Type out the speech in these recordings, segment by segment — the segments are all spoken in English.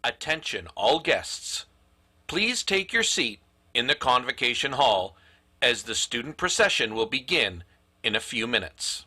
Attention all guests. Please take your seat in the Convocation Hall as the student procession will begin in a few minutes.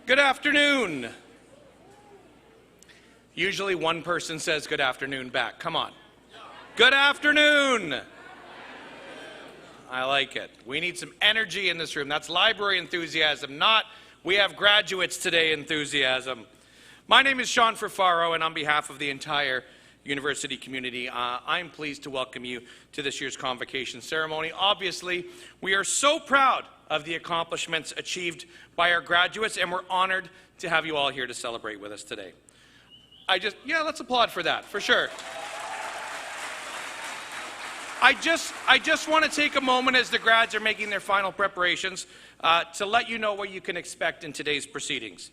Good afternoon. Usually one person says good afternoon back. Come on. Good afternoon. I like it. We need some energy in this room. That's library enthusiasm, not we have graduates today enthusiasm. My name is Sean Ferfaro, and on behalf of the entire university community, I'm pleased to welcome you to this year's convocation ceremony. Obviously, we are so proud of the accomplishments achieved by our graduates, and we're honored to have you all here to celebrate with us today. Let's applaud for that, for sure. I just want to take a moment as the grads are making their final preparations to let you know what you can expect in today's proceedings.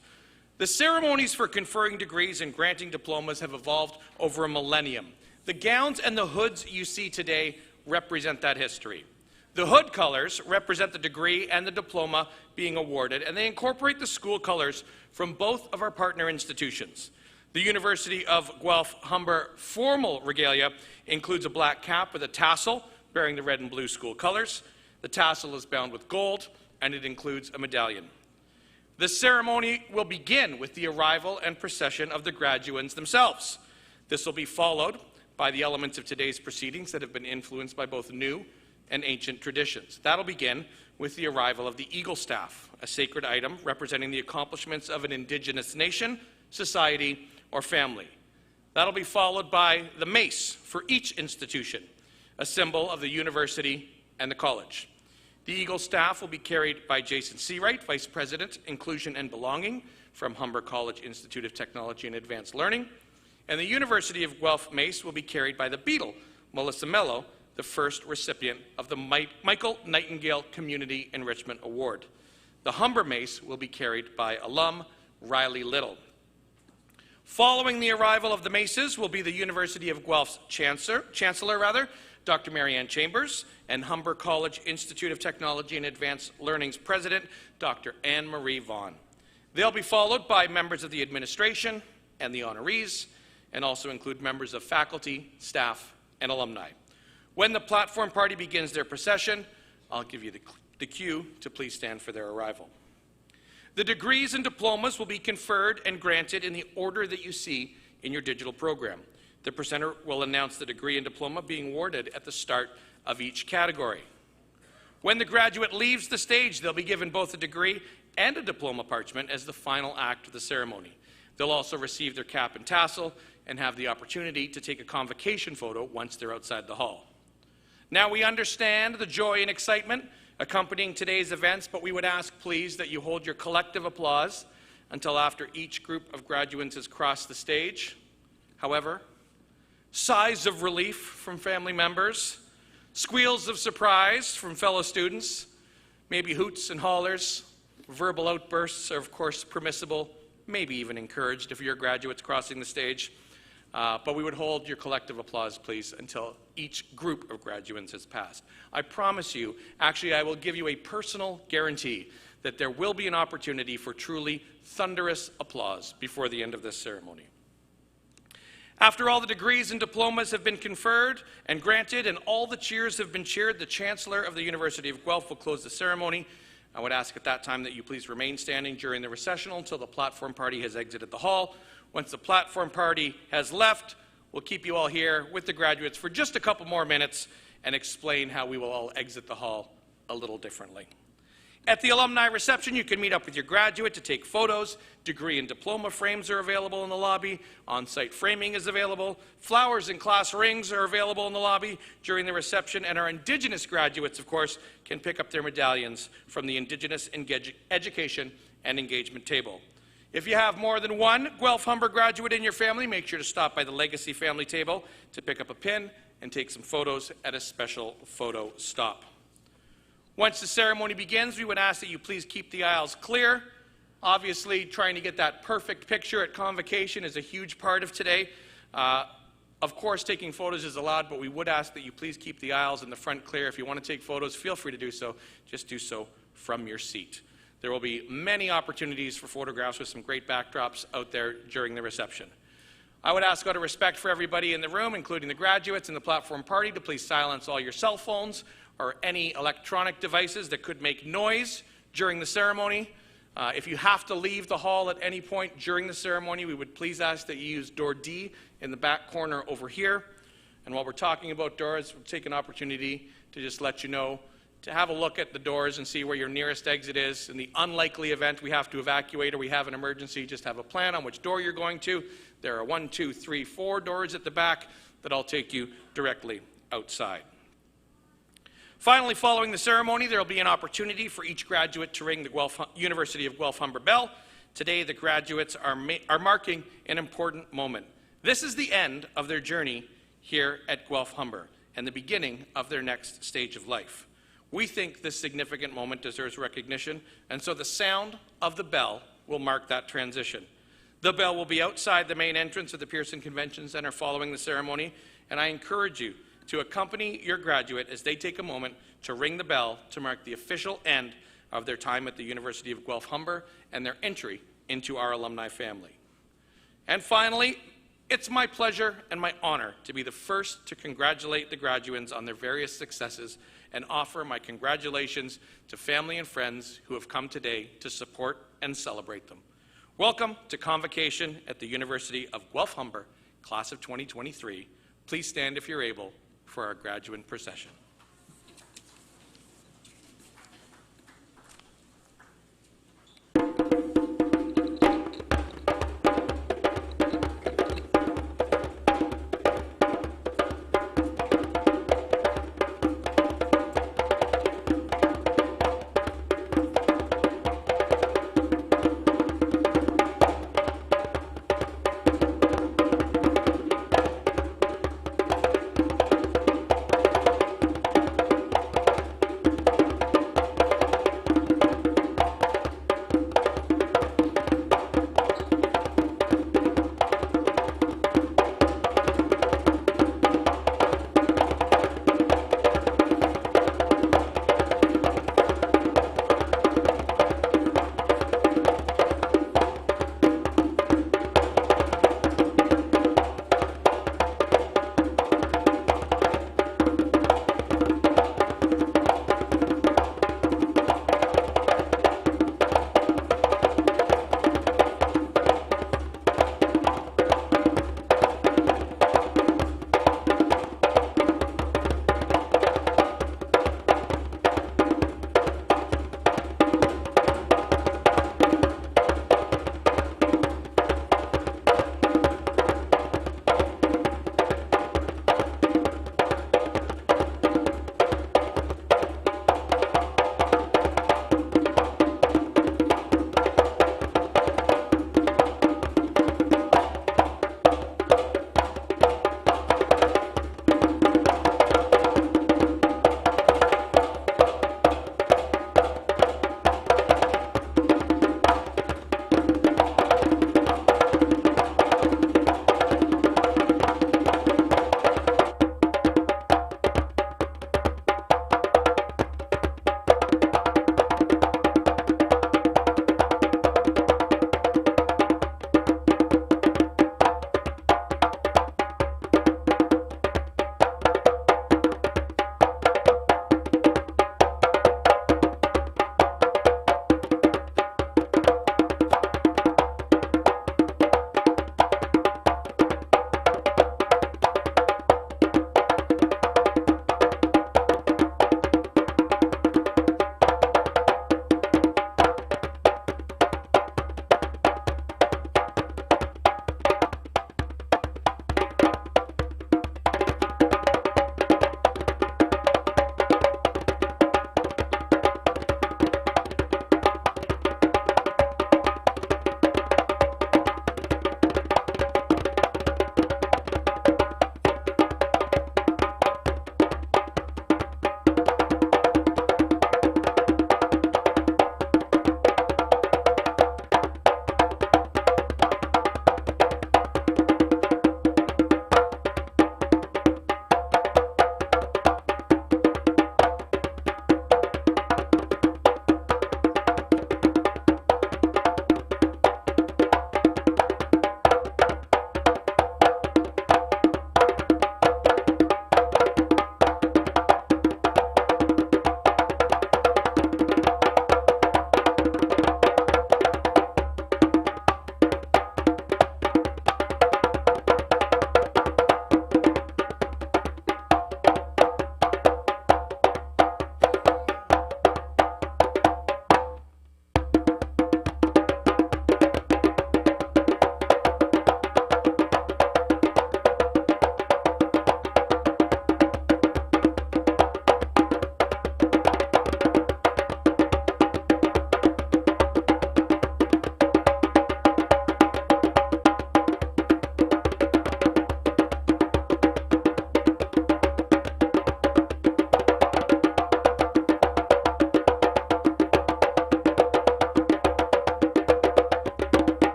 The ceremonies for conferring degrees and granting diplomas have evolved over a millennium. The gowns and the hoods you see today represent that history. The hood colors represent the degree and the diploma being awarded, and they incorporate the school colors from both of our partner institutions. The University of Guelph-Humber formal regalia includes a black cap with a tassel bearing the red and blue school colors. The tassel is bound with gold, and it includes a medallion. The ceremony will begin with the arrival and procession of the graduands themselves. This will be followed by the elements of today's proceedings that have been influenced by both new and ancient traditions. That'll begin with the arrival of the Eagle Staff, a sacred item representing the accomplishments of an Indigenous nation, society, or family. That'll be followed by the mace for each institution, a symbol of the university and the college. The Eagle Staff will be carried by Jason Seawright, Vice President, Inclusion and Belonging from Humber College Institute of Technology and Advanced Learning. And the University of Guelph mace will be carried by the Beadle, Melissa Mello, the first recipient of the Michael Nightingale Community Enrichment Award. The Humber mace will be carried by alum Riley Little. Following the arrival of the maces will be the University of Guelph's Chancellor, Dr. Marianne Chambers, and Humber College Institute of Technology and Advanced Learning's President, Dr. Anne-Marie Vaughn. They'll be followed by members of the administration and the honorees, and also include members of faculty, staff, and alumni. When the platform party begins their procession, I'll give you the cue to please stand for their arrival. The degrees and diplomas will be conferred and granted in the order that you see in your digital program. The presenter will announce the degree and diploma being awarded at the start of each category. When the graduate leaves the stage, they'll be given both a degree and a diploma parchment as the final act of the ceremony. They'll also receive their cap and tassel and have the opportunity to take a convocation photo once they're outside the hall. Now, we understand the joy and excitement accompanying today's events, but we would ask, please, that you hold your collective applause until after each group of graduates has crossed the stage. However, sighs of relief from family members, squeals of surprise from fellow students, maybe hoots and hollers, verbal outbursts are, of course, permissible, maybe even encouraged if you're graduates crossing the stage. But we would hold your collective applause, please, until each group of graduates has passed. I promise you, actually, I will give you a personal guarantee that there will be an opportunity for truly thunderous applause before the end of this ceremony. After all the degrees and diplomas have been conferred and granted and all the cheers have been cheered, the Chancellor of the University of Guelph will close the ceremony. I would ask at that time that you please remain standing during the recessional until the platform party has exited the hall. Once the platform party has left, we'll keep you all here with the graduates for just a couple more minutes and explain how we will all exit the hall a little differently. At the alumni reception, you can meet up with your graduate to take photos. Degree and diploma frames are available in the lobby. On-site framing is available. Flowers and class rings are available in the lobby during the reception. And our Indigenous graduates, of course, can pick up their medallions from the Indigenous Education and Engagement table. If you have more than one Guelph-Humber graduate in your family, make sure to stop by the Legacy Family table to pick up a pin and take some photos at a special photo stop. Once the ceremony begins, we would ask that you please keep the aisles clear. Obviously, trying to get that perfect picture at Convocation is a huge part of today. Of course, taking photos is allowed, but we would ask that you please keep the aisles in the front clear. If you want to take photos, feel free to do so. Just do so from your seat. There will be many opportunities for photographs with some great backdrops out there during the reception. I would ask out of respect for everybody in the room, including the graduates and the platform party, to please silence all your cell phones or any electronic devices that could make noise during the ceremony. If you have to leave the hall at any point during the ceremony, we would please ask that you use door D in the back corner over here. And while we're talking about doors, we'll take an opportunity to just let you know to have a look at the doors and see where your nearest exit is. In the unlikely event we have to evacuate or we have an emergency, just have a plan on which door you're going to. There are 1, 2, 3, 4 doors at the back that'll take you directly outside. Finally, following the ceremony, there will be an opportunity for each graduate to ring the University of Guelph-Humber bell. Today, the graduates are marking an important moment. This is the end of their journey here at Guelph-Humber and the beginning of their next stage of life. We think this significant moment deserves recognition, and so the sound of the bell will will mark that transition. The bell will be outside the main entrance of the Pearson Convention Centre following the ceremony, and I encourage you to accompany your graduate as they take a moment to ring the bell to mark the official end of their time at the University of Guelph-Humber and their entry into our alumni family. And finally, it's my pleasure and my honor to be the first to congratulate the graduands on their various successes and offer my congratulations to family and friends who have come today to support and celebrate them. Welcome to Convocation at the University of Guelph-Humber, Class of 2023. Please stand if you're able for our graduate procession.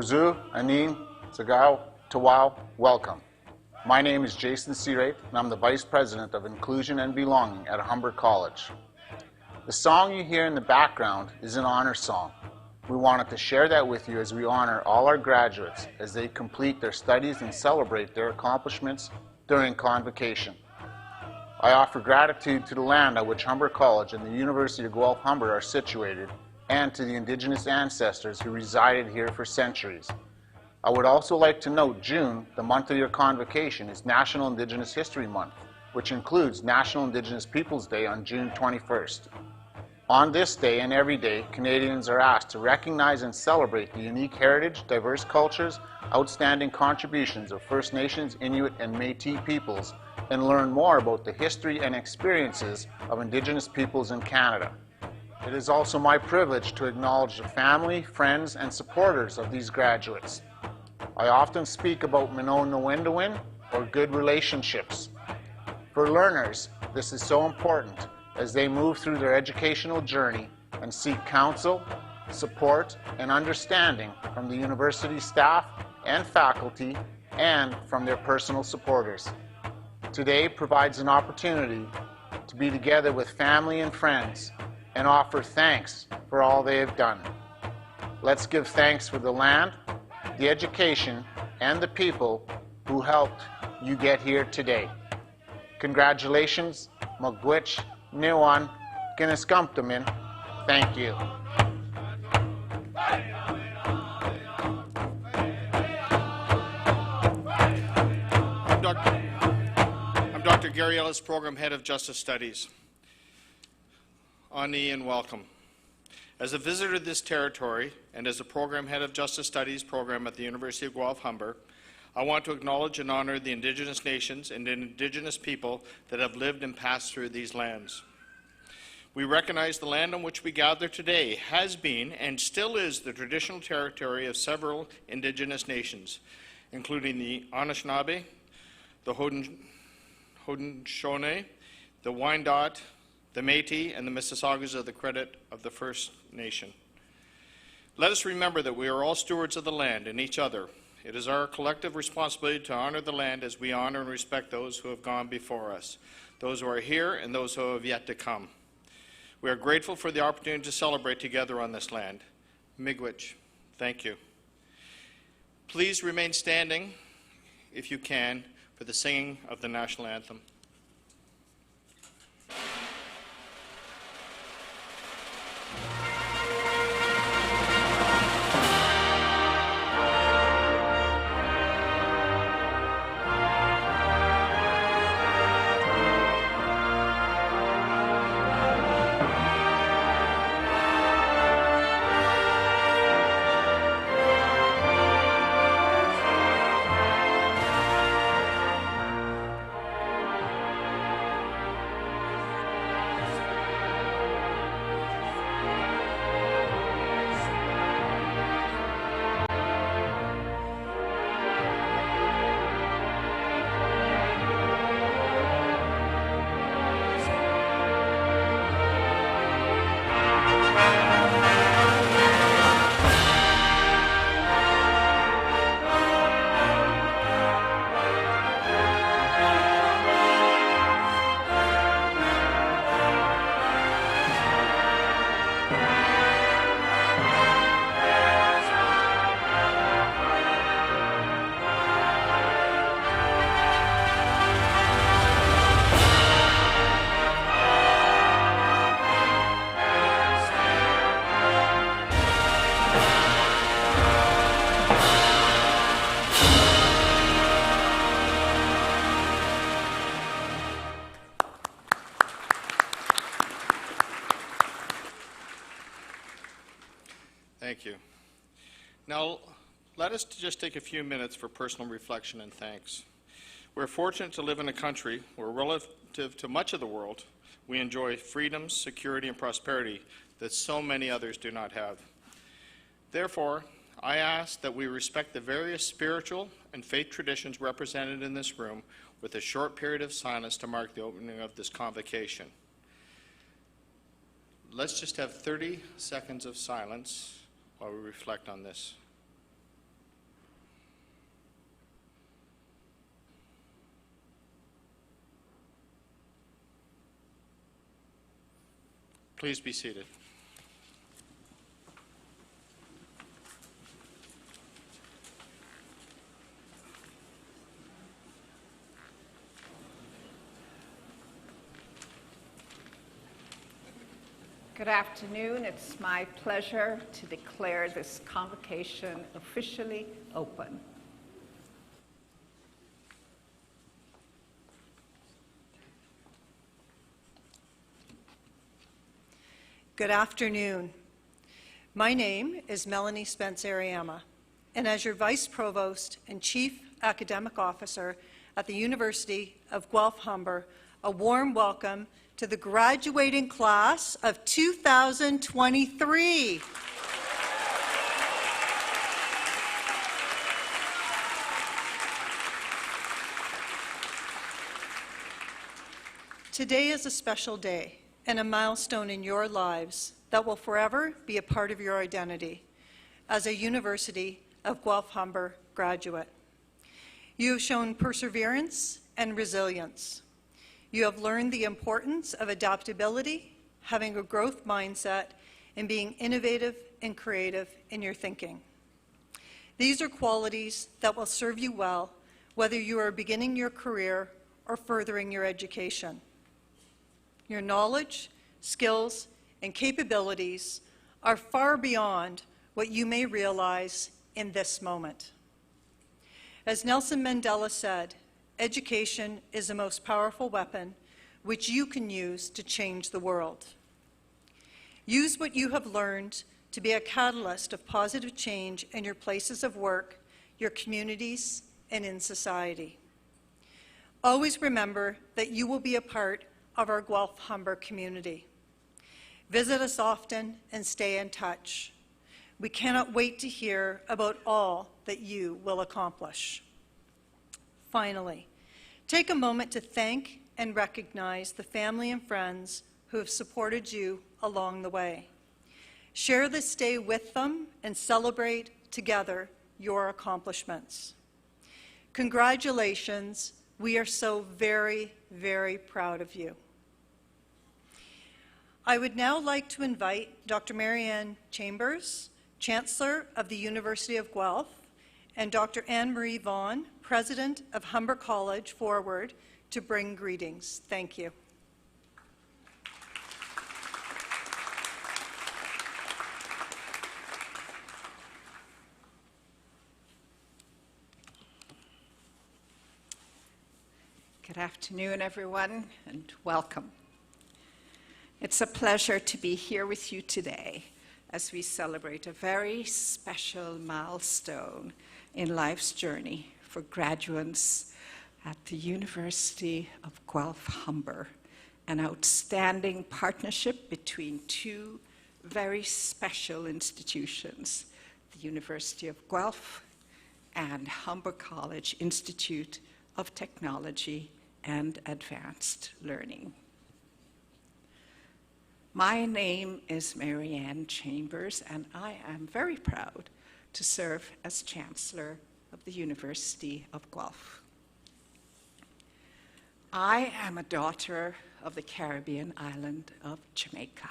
Boozoo, Anin, Sagao, Tawau, welcome. My name is Jason Searate, and I'm the Vice President of Inclusion and Belonging at Humber College. The song you hear in the background is an honor song. We wanted to share that with you as we honor all our graduates as they complete their studies and celebrate their accomplishments during Convocation. I offer gratitude to the land on which Humber College and the University of Guelph-Humber are situated, and to the Indigenous ancestors who resided here for centuries. I would also like to note June, the month of your convocation, is National Indigenous History Month, which includes National Indigenous Peoples Day on June 21st. On this day and every day, Canadians are asked to recognize and celebrate the unique heritage, diverse cultures, outstanding contributions of First Nations, Inuit, and Métis peoples, and learn more about the history and experiences of Indigenous peoples in Canada. It is also my privilege to acknowledge the family, friends, and supporters of these graduates. I often speak about Minon Nwendowin, or good relationships. For learners, this is so important as they move through their educational journey and seek counsel, support, and understanding from the university staff and faculty, and from their personal supporters. Today provides an opportunity to be together with family and friends and offer thanks for all they have done. Let's give thanks for the land, the education, and the people who helped you get here today. Congratulations, Magwitch, Niwan, Kinesiology. Thank you. I'm Dr. Gary Ellis, Program Head of Justice Studies. Ani and welcome. As a visitor to this territory and as a Program Head of Justice Studies program at the University of Guelph-Humber, I want to acknowledge and honor the Indigenous nations and Indigenous people that have lived and passed through these lands. We recognize the land on which we gather today has been and still is the traditional territory of several Indigenous nations, including the Anishinaabe, the Haudenosaunee, the Wyandot, the Métis, and the Mississaugas are the credit of the First Nation. Let us remember that we are all stewards of the land and each other. It is our collective responsibility to honor the land as we honor and respect those who have gone before us, those who are here and those who have yet to come. We are grateful for the opportunity to celebrate together on this land. Miigwech, thank you. Please remain standing, if you can, for the singing of the national anthem. Thank you. Now, let us just take a few minutes for personal reflection and thanks. We're fortunate to live in a country where, relative to much of the world, we enjoy freedoms, security, and prosperity that so many others do not have. Therefore, I ask that we respect the various spiritual and faith traditions represented in this room with a short period of silence to mark the opening of this convocation. Let's just have 30 seconds of silence while we reflect on this. Please be seated. Good afternoon. It's my pleasure to declare this convocation officially open. Good afternoon. My name is Melanie Spence-Ariama, and as your Vice Provost and Chief Academic Officer at the University of Guelph-Humber, a warm welcome to the graduating class of 2023. Today is a special day and a milestone in your lives that will forever be a part of your identity as a University of Guelph-Humber graduate. You have shown perseverance and resilience. You have learned the importance of adaptability, having a growth mindset, and being innovative and creative in your thinking. These are qualities that will serve you well, whether you are beginning your career or furthering your education. Your knowledge, skills, and capabilities are far beyond what you may realize in this moment. As Nelson Mandela said, education is the most powerful weapon which you can use to change the world. Use what you have learned to be a catalyst of positive change in your places of work, your communities, and in society. Always remember that you will be a part of our Guelph-Humber community. Visit us often and stay in touch. We cannot wait to hear about all that you will accomplish. Finally, take a moment to thank and recognize the family and friends who have supported you along the way. Share this day with them and celebrate together your accomplishments. Congratulations. We are so very, very proud of you. I would now like to invite Dr. Marianne Chambers, Chancellor of the University of Guelph, and Dr. Anne-Marie Vaughan, President of Humber College, forward to bring greetings. Thank you. Good afternoon, everyone, and welcome. It's a pleasure to be here with you today as we celebrate a very special milestone in life's journey for graduates at the University of Guelph-Humber, an outstanding partnership between two very special institutions, the University of Guelph and Humber College Institute of Technology and Advanced Learning. My name is Marianne Chambers, and I am very proud to serve as Chancellor of the University of Guelph. I am a daughter of the Caribbean island of Jamaica.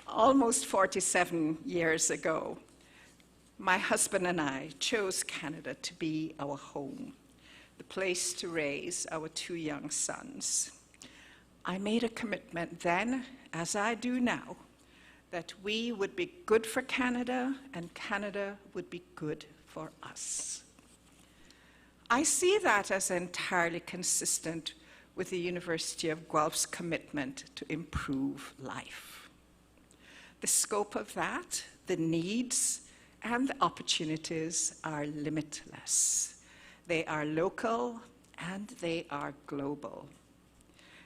Almost 47 years ago, my husband and I chose Canada to be our home, the place to raise our two young sons. I made a commitment then, as I do now, that we would be good for Canada and Canada would be good for us. I see that as entirely consistent with the University of Guelph's commitment to improve life. The scope of that, the needs, and the opportunities are limitless. They are local and they are global.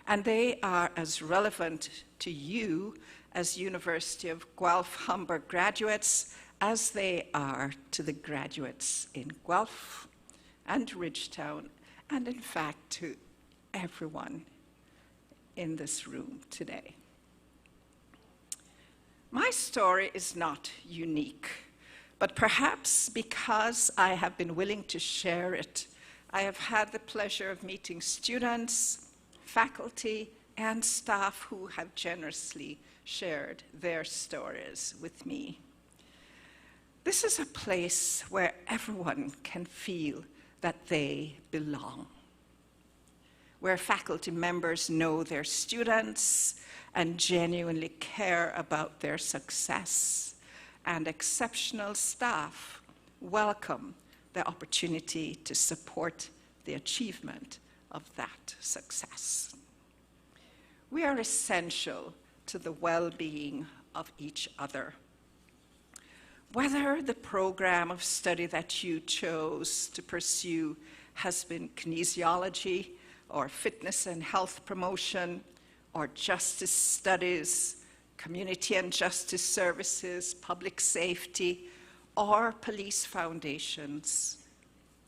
And they are as relevant to you as University of Guelph-Humber graduates as they are to the graduates in Guelph and Ridgetown, and in fact to everyone in this room today. My story is not unique, but perhaps because I have been willing to share it, I have had the pleasure of meeting students, faculty, and staff who have generously shared their stories with me. This is a place where everyone can feel that they belong, where faculty members know their students and genuinely care about their success, and exceptional staff welcome the opportunity to support the achievement of that success. We are essential to the well-being of each other. Whether the program of study that you chose to pursue has been kinesiology, or fitness and health promotion, or justice studies, community and justice services, public safety, or police foundations,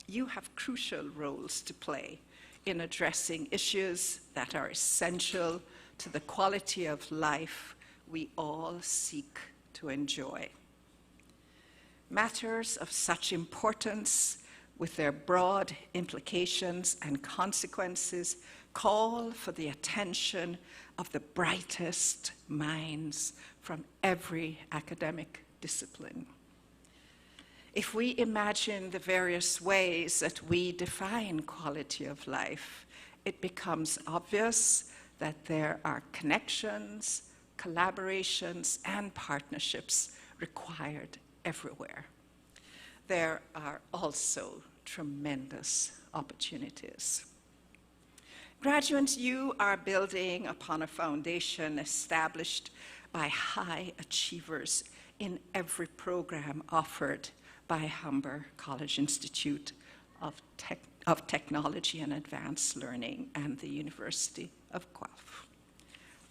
you have crucial roles to play in addressing issues that are essential to the quality of life we all seek to enjoy. Matters of such importance, with their broad implications and consequences, call for the attention of the brightest minds from every academic discipline. If we imagine the various ways that we define quality of life, it becomes obvious that there are connections, collaborations, and partnerships required everywhere. There are also tremendous opportunities. Graduates, you are building upon a foundation established by high achievers in every program offered by Humber College Institute of Technology and Advanced Learning and the University of Guelph.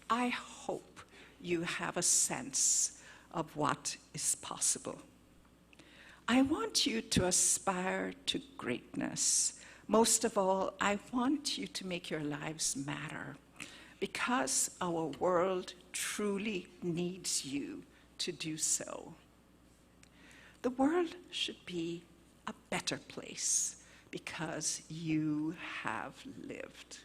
I hope you have a sense of what is possible. I want you to aspire to greatness. Most of all, I want you to make your lives matter, because our world truly needs you to do so. The world should be a better place because you have lived.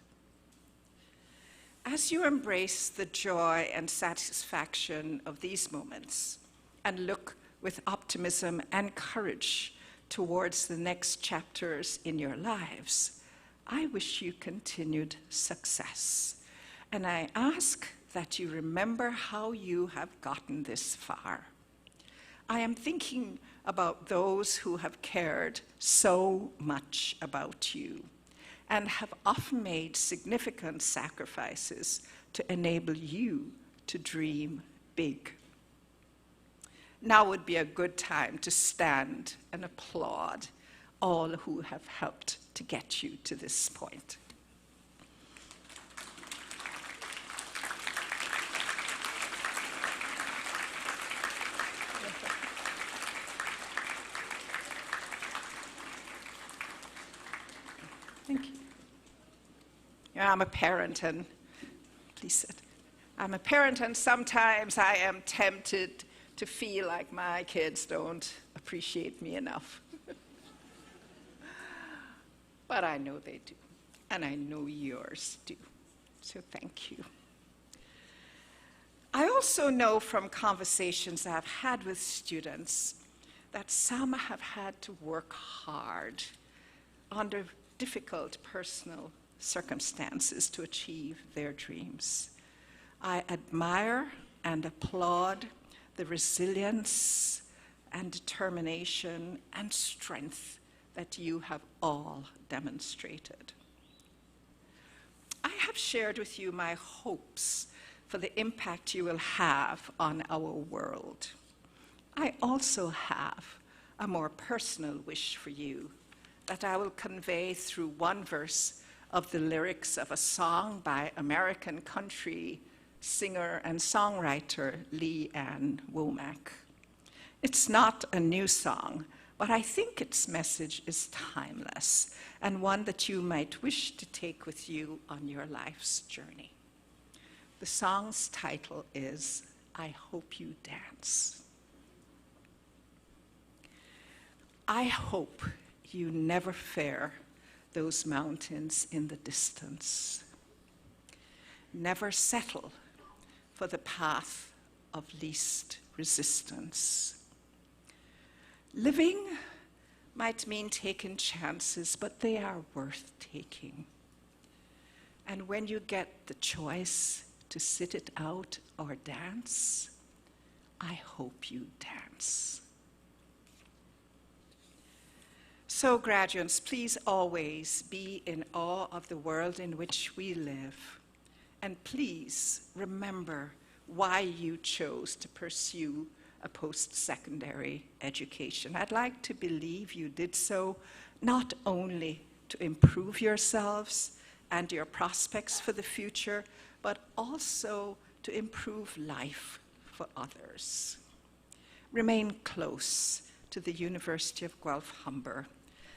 As you embrace the joy and satisfaction of these moments and look with optimism and courage towards the next chapters in your lives, I wish you continued success. And I ask that you remember how you have gotten this far. I am thinking about those who have cared so much about you and have often made significant sacrifices to enable you to dream big. Now would be a good time to stand and applaud all who have helped to get you to this point. Thank you. Yeah, I'm a parent, and please sit. I'm a parent, and sometimes I am tempted to feel like my kids don't appreciate me enough. But I know they do, and I know yours do. So thank you. I also know from conversations I've had with students that some have had to work hard under difficult personal circumstances to achieve their dreams. I admire and applaud the resilience and determination and strength that you have all demonstrated. I have shared with you my hopes for the impact you will have on our world. I also have a more personal wish for you that I will convey through one verse of the lyrics of a song by American country singer and songwriter Lee Ann Womack. It's not a new song, but I think its message is timeless and one that you might wish to take with you on your life's journey. The song's title is I Hope You Dance. I hope you never fear those mountains in the distance. Never settle for the path of least resistance. Living might mean taking chances, but they are worth taking. And when you get the choice to sit it out or dance, I hope you dance. So, graduates, please always be in awe of the world in which we live. And please remember why you chose to pursue a post-secondary education. I'd like to believe you did so not only to improve yourselves and your prospects for the future, but also to improve life for others. Remain close to the University of Guelph-Humber,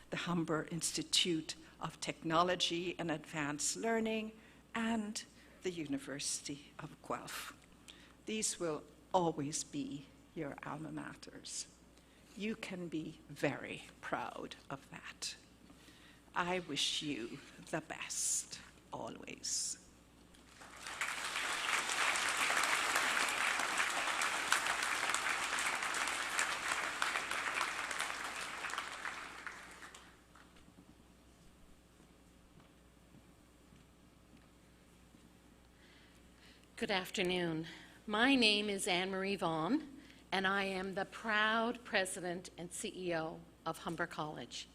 the Humber Institute of Technology and Advanced Learning, and the University of Guelph. These will always be your alma maters. You can be very proud of that. I wish you the best, always. Good afternoon. My name is Anne-Marie Vaughn, and I am the proud president and CEO of Humber College.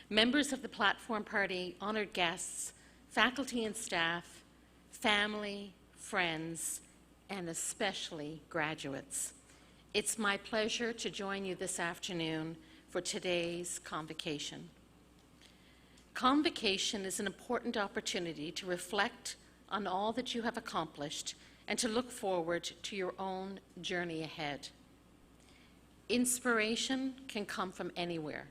Members of the Platform Party, honored guests, faculty and staff, family, friends, and especially graduates. It's my pleasure to join you this afternoon for today's Convocation. Convocation is an important opportunity to reflect on all that you have accomplished and to look forward to your own journey ahead. Inspiration can come from anywhere,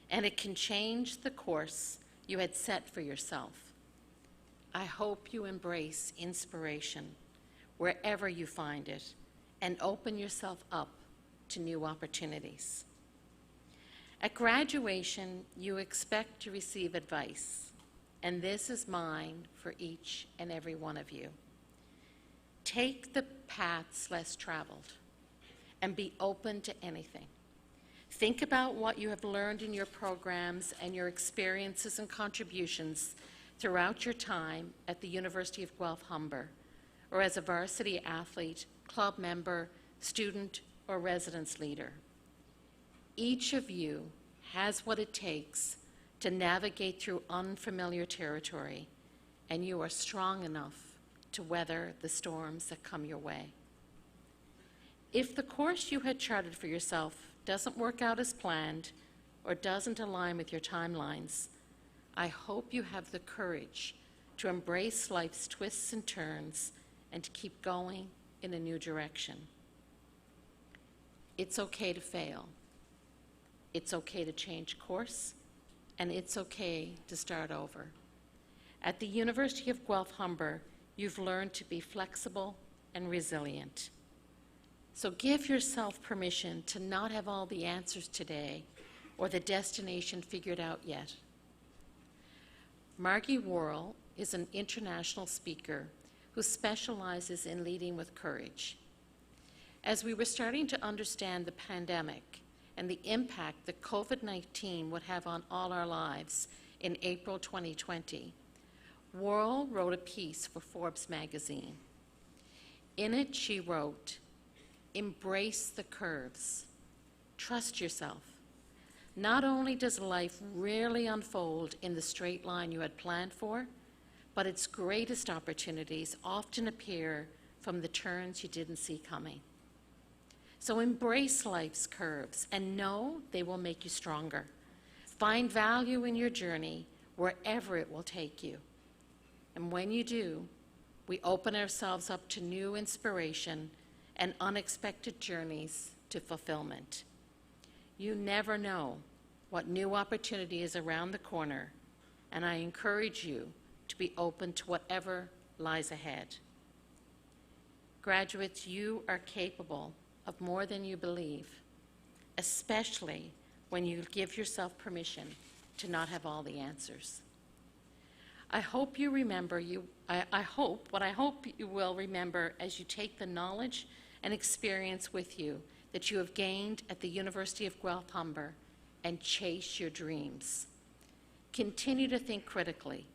and it can change the course you had set for yourself. I hope you embrace inspiration wherever you find it and open yourself up to new opportunities. At graduation, you expect to receive advice, and this is mine for each and every one of you. Take the paths less traveled and be open to anything. Think about what you have learned in your programs and your experiences and contributions throughout your time at the University of Guelph-Humber, or as a varsity athlete, club member, student, or residence leader. Each of you has what it takes to navigate through unfamiliar territory, and you are strong enough to weather the storms that come your way. If the course you had charted for yourself doesn't work out as planned or doesn't align with your timelines, I hope you have the courage to embrace life's twists and turns and to keep going in a new direction. It's okay to fail. It's okay to change course, and it's okay to start over. At the University of Guelph-Humber, you've learned to be flexible and resilient. So give yourself permission to not have all the answers today or the destination figured out yet. Margie Worrell is an international speaker who specializes in leading with courage. As we were starting to understand the pandemic and the impact that COVID-19 would have on all our lives in April 2020, Worrell wrote a piece for Forbes magazine. In it, she wrote, "Embrace the curves. Trust yourself. Not only does life rarely unfold in the straight line you had planned for, but its greatest opportunities often appear from the turns you didn't see coming. So embrace life's curves and know they will make you stronger. Find value in your journey wherever it will take you. And when you do, we open ourselves up to new inspiration and unexpected journeys to fulfillment. You never know what new opportunity is around the corner, and I encourage you to be open to whatever lies ahead. Graduates, you are capable of more than you believe, especially when you give yourself permission to not have all the answers. I hope you will remember as you take the knowledge and experience with you that you have gained at the University of Guelph-Humber and chase your dreams. Continue to think critically,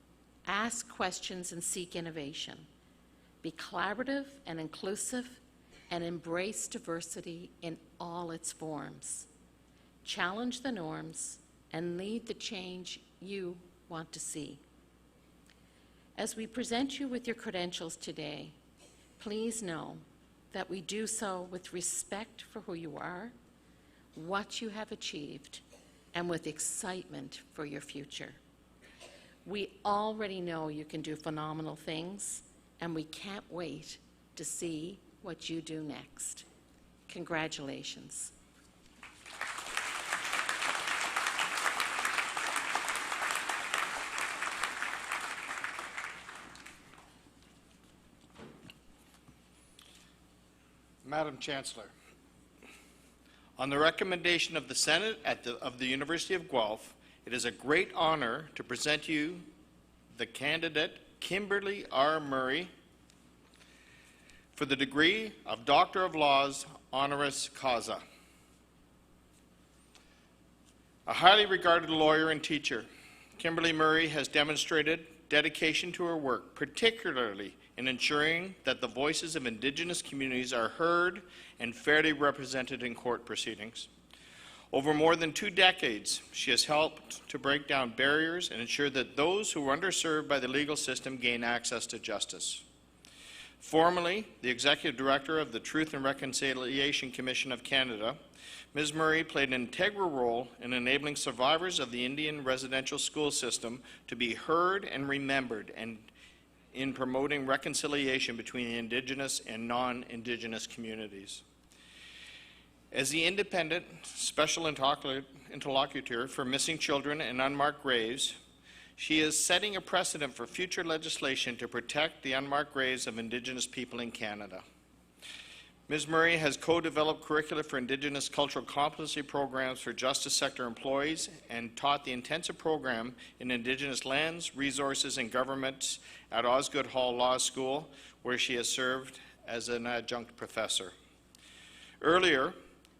ask questions and seek innovation. Be collaborative and inclusive and embrace diversity in all its forms. Challenge the norms and lead the change you want to see. As we present you with your credentials today, please know that we do so with respect for who you are, what you have achieved, and with excitement for your future. We already know you can do phenomenal things, and we can't wait to see what you do next. Congratulations. Madam Chancellor, on the recommendation of the Senate of the University of Guelph, it is a great honor to present you the candidate Kimberly R. Murray for the degree of Doctor of Laws honoris causa. A highly regarded lawyer and teacher, Kimberly Murray has demonstrated dedication to her work, particularly in ensuring that the voices of Indigenous communities are heard and fairly represented in court proceedings. Over more than 2 decades, she has helped to break down barriers and ensure that those who are underserved by the legal system gain access to justice. Formerly the Executive Director of the Truth and Reconciliation Commission of Canada, Ms. Murray played an integral role in enabling survivors of the Indian residential school system to be heard and remembered, and in promoting reconciliation between the Indigenous and non-Indigenous communities. As the independent special interlocutor for missing children and unmarked graves, she is setting a precedent for future legislation to protect the unmarked graves of Indigenous people in Canada. Ms. Murray has co-developed curricula for Indigenous cultural competency programs for justice sector employees and taught the intensive program in Indigenous lands, resources, and governments at Osgoode Hall Law School, where she has served as an adjunct professor. Earlier,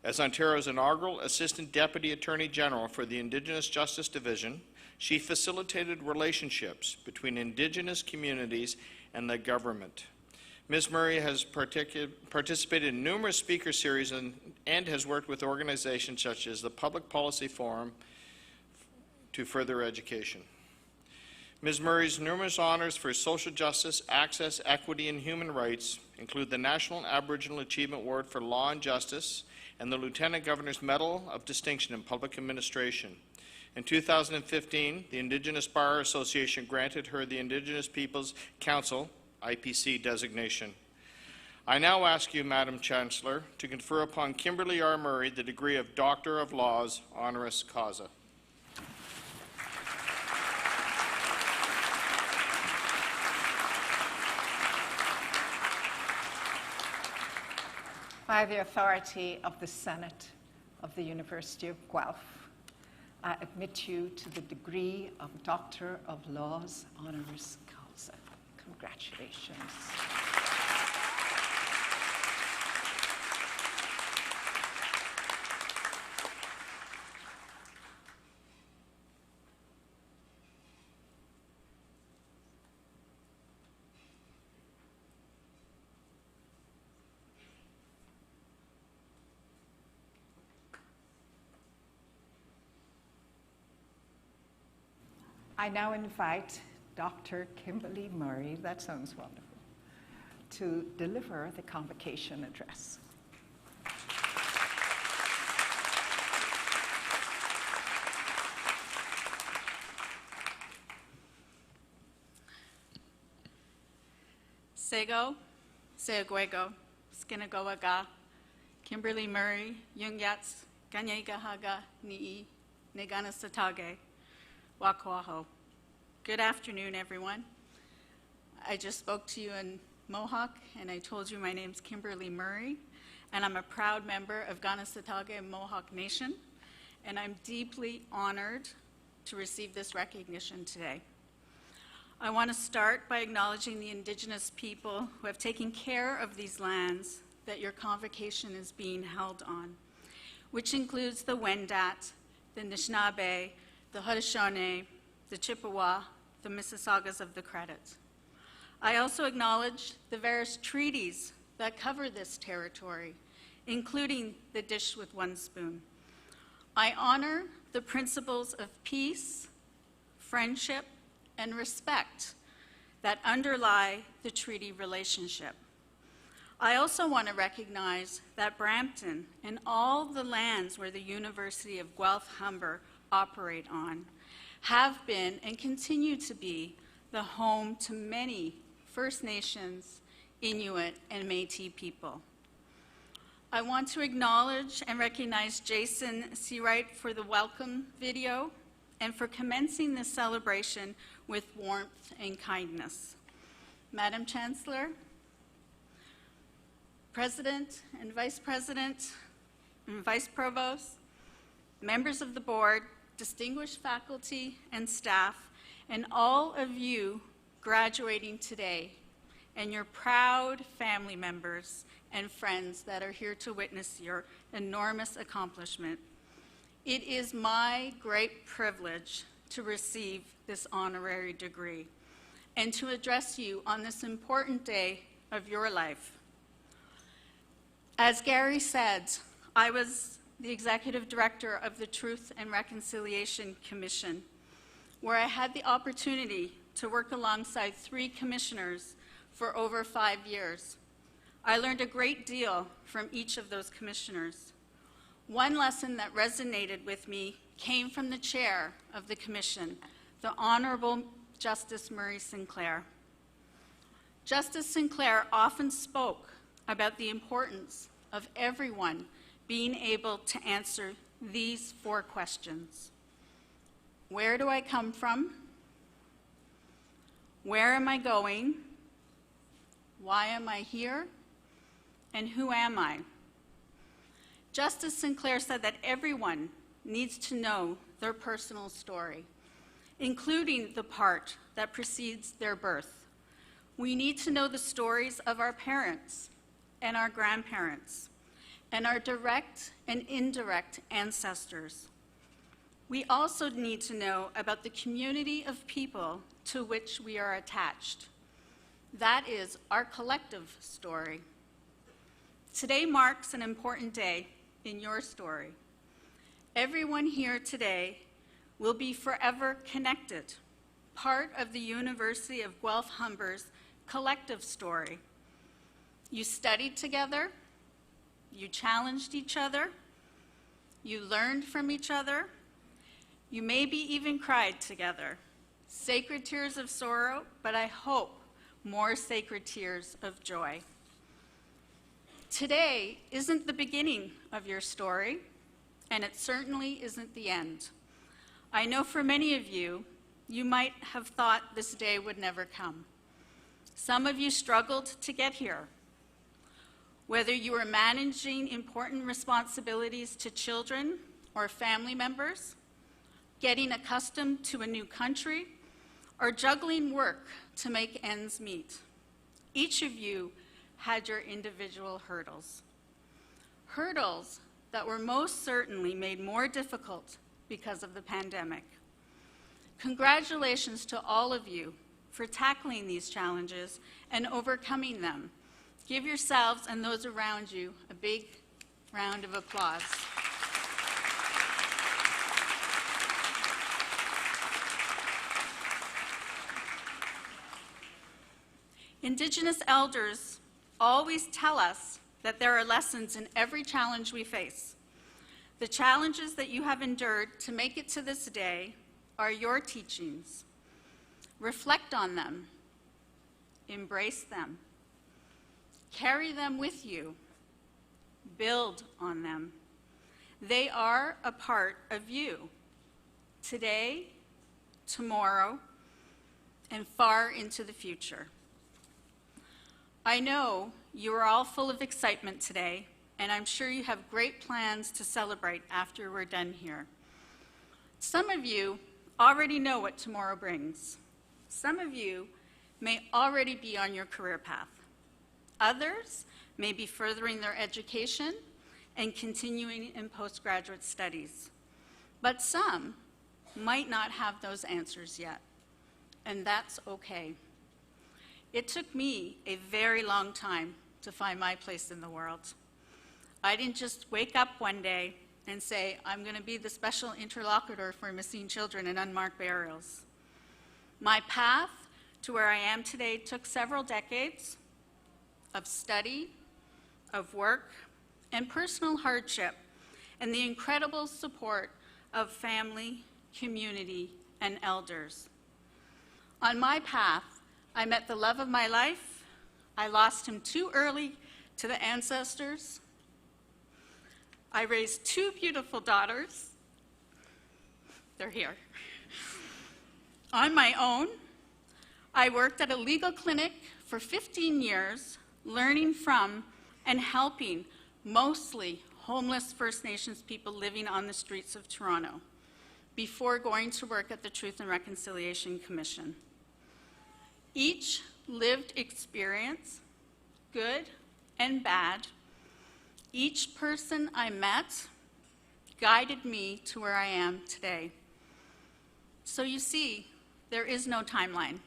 as Ontario's inaugural Assistant Deputy Attorney General for the Indigenous Justice Division, she facilitated relationships between Indigenous communities and the government. Ms. Murray has participated in numerous speaker series and has worked with organizations such as the Public Policy Forum to further education. Ms. Murray's numerous honors for social justice, access, equity, and human rights include the National Aboriginal Achievement Award for Law and Justice and the Lieutenant Governor's Medal of Distinction in Public Administration. In 2015, the Indigenous Bar Association granted her the Indigenous Peoples Council IPC designation. I now ask you, Madam Chancellor, to confer upon Kimberly R. Murray the degree of Doctor of Laws honoris causa. By the authority of the Senate of the University of Guelph, I admit you to the degree of Doctor of Laws honoris causa. Congratulations. I now invite Dr. Kimberly Murray, that sounds wonderful, to deliver the convocation address. Sego, Seaguego, Skinagoaga, Kimberly Murray, Yungyats, Ganyegahaga, Ni'i, Neganasatage, Wakoaho. Good afternoon, everyone. I just spoke to you in Mohawk, and I told you my name's Kimberly Murray, and I'm a proud member of Ganasatake Mohawk Nation, and I'm deeply honored to receive this recognition today. I want to start by acknowledging the Indigenous people who have taken care of these lands that your convocation is being held on, which includes the Wendat, the Anishinaabe, the Haudenosaunee, the Chippewa, the Mississaugas of the Credit. I also acknowledge the various treaties that cover this territory, including the Dish with One Spoon. I honor the principles of peace, friendship, and respect that underlie the treaty relationship. I also want to recognize that Brampton and all the lands where the University of Guelph-Humber operate on have been and continue to be the home to many First Nations, Inuit, and Métis people. I want to acknowledge and recognize Jason Seawright for the welcome video and for commencing this celebration with warmth and kindness. Madam Chancellor, President and Vice President and Vice Provost, members of the board, distinguished faculty and staff, and all of you graduating today, and your proud family members and friends that are here to witness your enormous accomplishment. It is my great privilege to receive this honorary degree and to address you on this important day of your life. As Gary said, I was the executive director of the Truth and Reconciliation Commission, where I had the opportunity to work alongside 3 commissioners for over 5 years. I learned a great deal from each of those commissioners. One lesson that resonated with me came from the chair of the commission, the Honorable Justice Murray Sinclair. Justice Sinclair often spoke about the importance of everyone being able to answer these 4 questions. Where do I come from? Where am I going? Why am I here? And who am I? Justice Sinclair said that everyone needs to know their personal story, including the part that precedes their birth. We need to know the stories of our parents and our grandparents and our direct and indirect ancestors. We also need to know about the community of people to which we are attached. That is our collective story. Today marks an important day in your story. Everyone here today will be forever connected, part of the University of Guelph-Humber's collective story. You studied together, you challenged each other, you learned from each other, you maybe even cried together. Sacred tears of sorrow, but I hope more sacred tears of joy. Today isn't the beginning of your story, and it certainly isn't the end. I know for many of you, you might have thought this day would never come. Some of you struggled to get here. Whether you were managing important responsibilities to children or family members, getting accustomed to a new country, or juggling work to make ends meet. Each of you had your individual hurdles. Hurdles that were most certainly made more difficult because of the pandemic. Congratulations to all of you for tackling these challenges and overcoming them. Give yourselves and those around you a big round of applause. Indigenous elders always tell us that there are lessons in every challenge we face. The challenges that you have endured to make it to this day are your teachings. Reflect on them, embrace them, carry them with you, build on them. They are a part of you, today, tomorrow, and far into the future. I know you are all full of excitement today, and I'm sure you have great plans to celebrate after we're done here. Some of you already know what tomorrow brings. Some of you may already be on your career path. Others may be furthering their education and continuing in postgraduate studies. But some might not have those answers yet, and that's okay. It took me a very long time to find my place in the world. I didn't just wake up one day and say, I'm going to be the special interlocutor for missing children and unmarked burials. My path to where I am today took several decades of study, of work, and personal hardship, and the incredible support of family, community, and elders. On my path, I met the love of my life. I lost him too early to the ancestors. I raised two beautiful daughters. They're here. On my own, I worked at a legal clinic for 15 years, learning from and helping mostly homeless First Nations people living on the streets of Toronto before going to work at the Truth and Reconciliation Commission. Each lived experience, good and bad, each person I met guided me to where I am today. So you see, there is no timeline.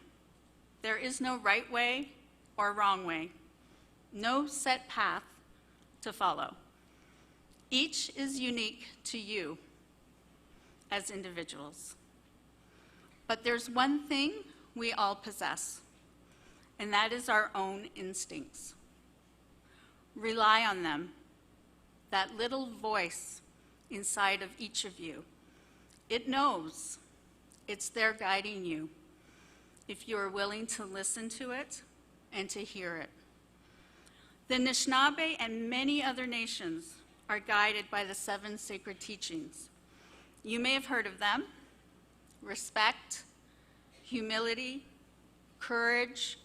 There is no right way or wrong way, no set path to follow. Each is unique to you as individuals. But there's one thing we all possess, and that is our own instincts. Rely on them, that little voice inside of each of you. It knows. It's there guiding you, if you are willing to listen to it and to hear it. The Anishinaabe and many other nations are guided by the 7 sacred teachings. You may have heard of them: respect, humility, courage,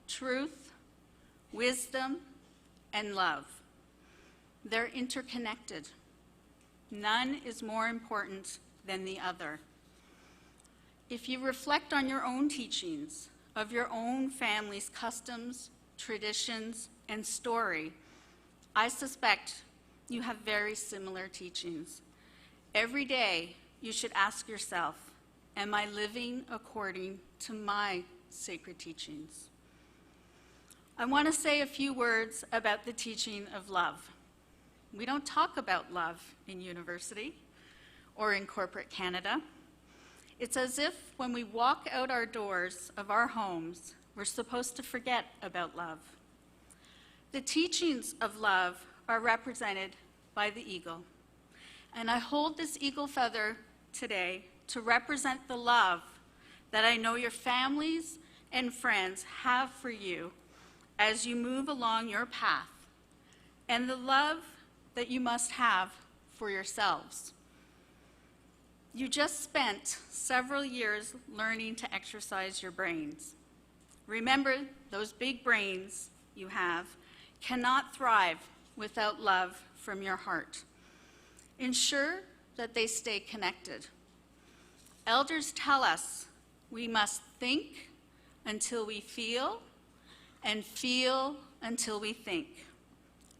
truth, wisdom, and love. They're interconnected. None is more important than the other. If you reflect on your own teachings, of your own family's customs, traditions, and story, I suspect you have very similar teachings. Every day, you should ask yourself, am I living according to my sacred teachings? I want to say a few words about the teaching of love. We don't talk about love in university or in corporate Canada. It's as if when we walk out our doors of our homes, we're supposed to forget about love. The teachings of love are represented by the eagle. And I hold this eagle feather today to represent the love that I know your families and friends have for you as you move along your path, and the love that you must have for yourselves. You just spent several years learning to exercise your brains. Remember, those big brains you have cannot thrive without love from your heart. Ensure that they stay connected. Elders tell us we must think until we feel, and feel until we think.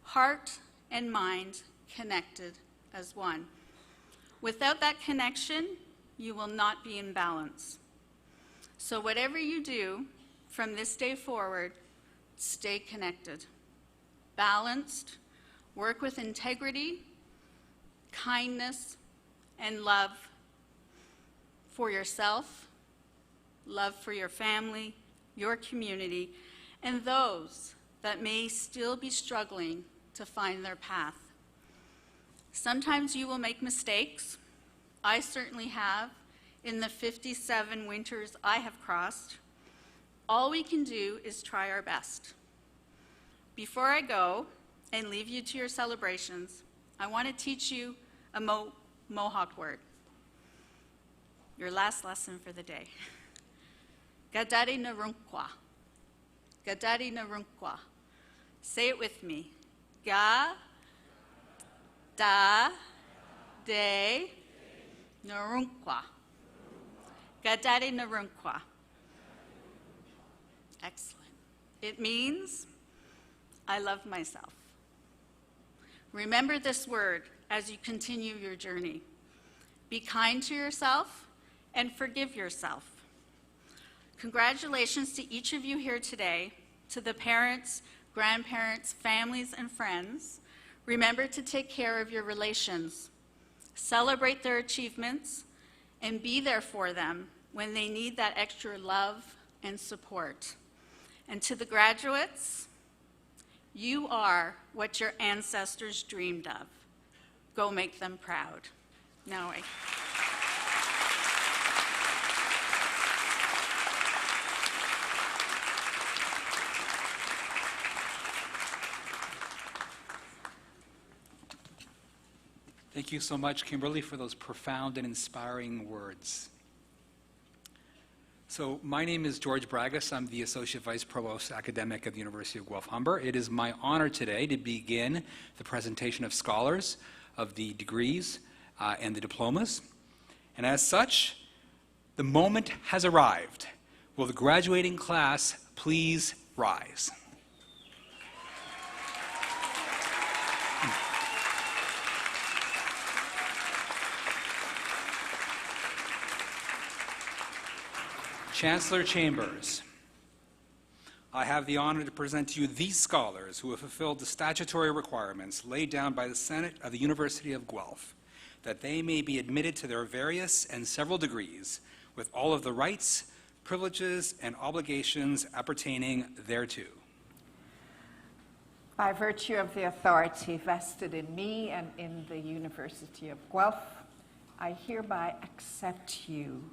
Heart and mind connected as one. Without that connection, you will not be in balance. So whatever you do from this day forward, stay connected, balanced, work with integrity, kindness, and love for yourself, love for your family, your community, and those that may still be struggling to find their path. Sometimes you will make mistakes. I certainly have in the 57 winters I have crossed. All we can do is try our best. Before I go and leave you to your celebrations, I want to teach you a Mohawk word. Your last lesson for the day. Gadari narunkwa. Gadari narunkwa. Say it with me. Ga da de narunkwa. Gadare Narunkwa. Excellent. It means, I love myself. Remember this word as you continue your journey. Be kind to yourself and forgive yourself. Congratulations to each of you here today, to the parents, grandparents, families, and friends. Remember to take care of your relations. Celebrate their achievements and be there for them when they need that extra love and support. And to the graduates, you are what your ancestors dreamed of. Go make them proud. Now Thank you so much, Kimberly, for those profound and inspiring words. So my name is George Bragas. I'm the Associate Vice Provost Academic at the University of Guelph-Humber. It is my honor today to begin the presentation of scholars, of the degrees, and the diplomas. And as such, the moment has arrived. Will the graduating class please rise? Chancellor Chambers, I have the honor to present to you these scholars who have fulfilled the statutory requirements laid down by the Senate of the University of Guelph, that they may be admitted to their various and several degrees with all of the rights, privileges, and obligations appertaining thereto. By virtue of the authority vested in me and in the University of Guelph, I hereby accept you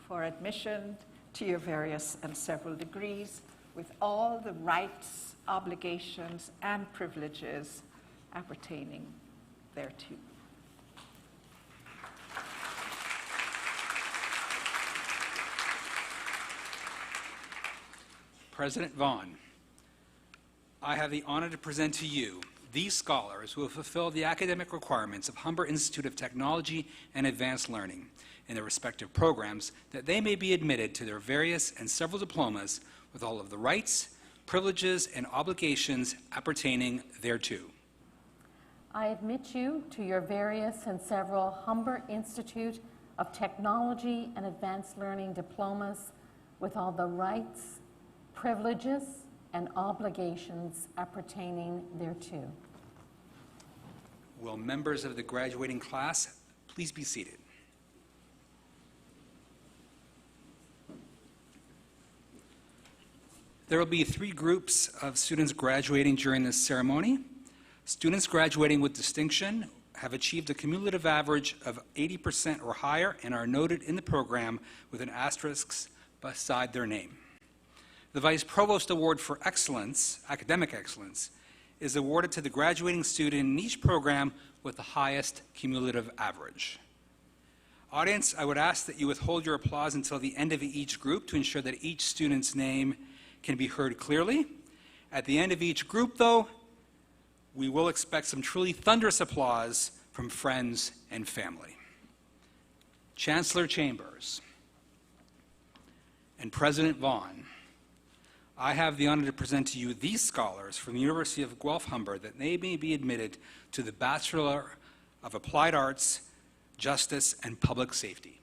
for admission to your various and several degrees with all the rights, obligations, and privileges appertaining thereto. President Vaughn, I have the honor to present to you these scholars who have fulfilled the academic requirements of Humber Institute of Technology and Advanced Learning in their respective programs, that they may be admitted to their various and several diplomas with all of the rights, privileges, and obligations appertaining thereto. I admit you to your various and several Humber Institute of Technology and Advanced Learning diplomas with all the rights, privileges, and obligations appertaining thereto. Will members of the graduating class please be seated? There will be three groups of students graduating during this ceremony. Students graduating with distinction have achieved a cumulative average of 80% or higher and are noted in the program with an asterisk beside their name. The Vice Provost Award for Excellence, Academic Excellence, is awarded to the graduating student in each program with the highest cumulative average. Audience, I would ask that you withhold your applause until the end of each group to ensure that each student's name can be heard clearly. At the end of each group, though, we will expect some truly thunderous applause from friends and family. Chancellor Chambers and President Vaughn, I have the honor to present to you these scholars from the University of Guelph-Humber that they may be admitted to the Bachelor of Applied Arts, Justice, and Public Safety.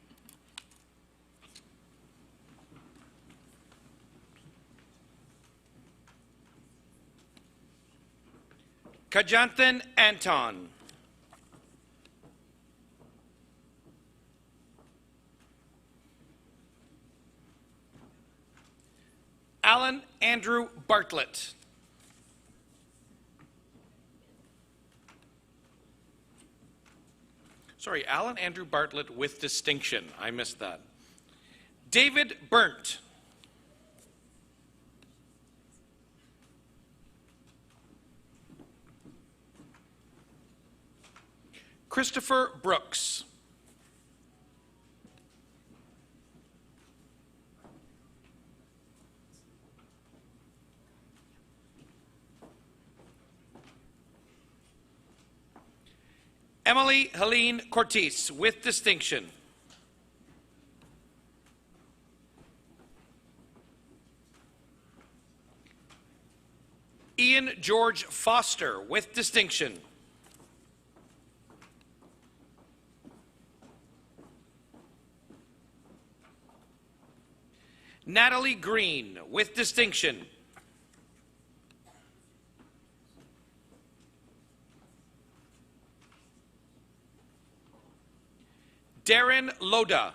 Kajanthan Anton. Alan Andrew Bartlett. Sorry, Alan Andrew Bartlett with distinction. I missed that. David Burnt. Christopher Brooks. Emily Helene Cortese with distinction. Ian George Foster with distinction. Natalie Green with distinction. Darren Loda.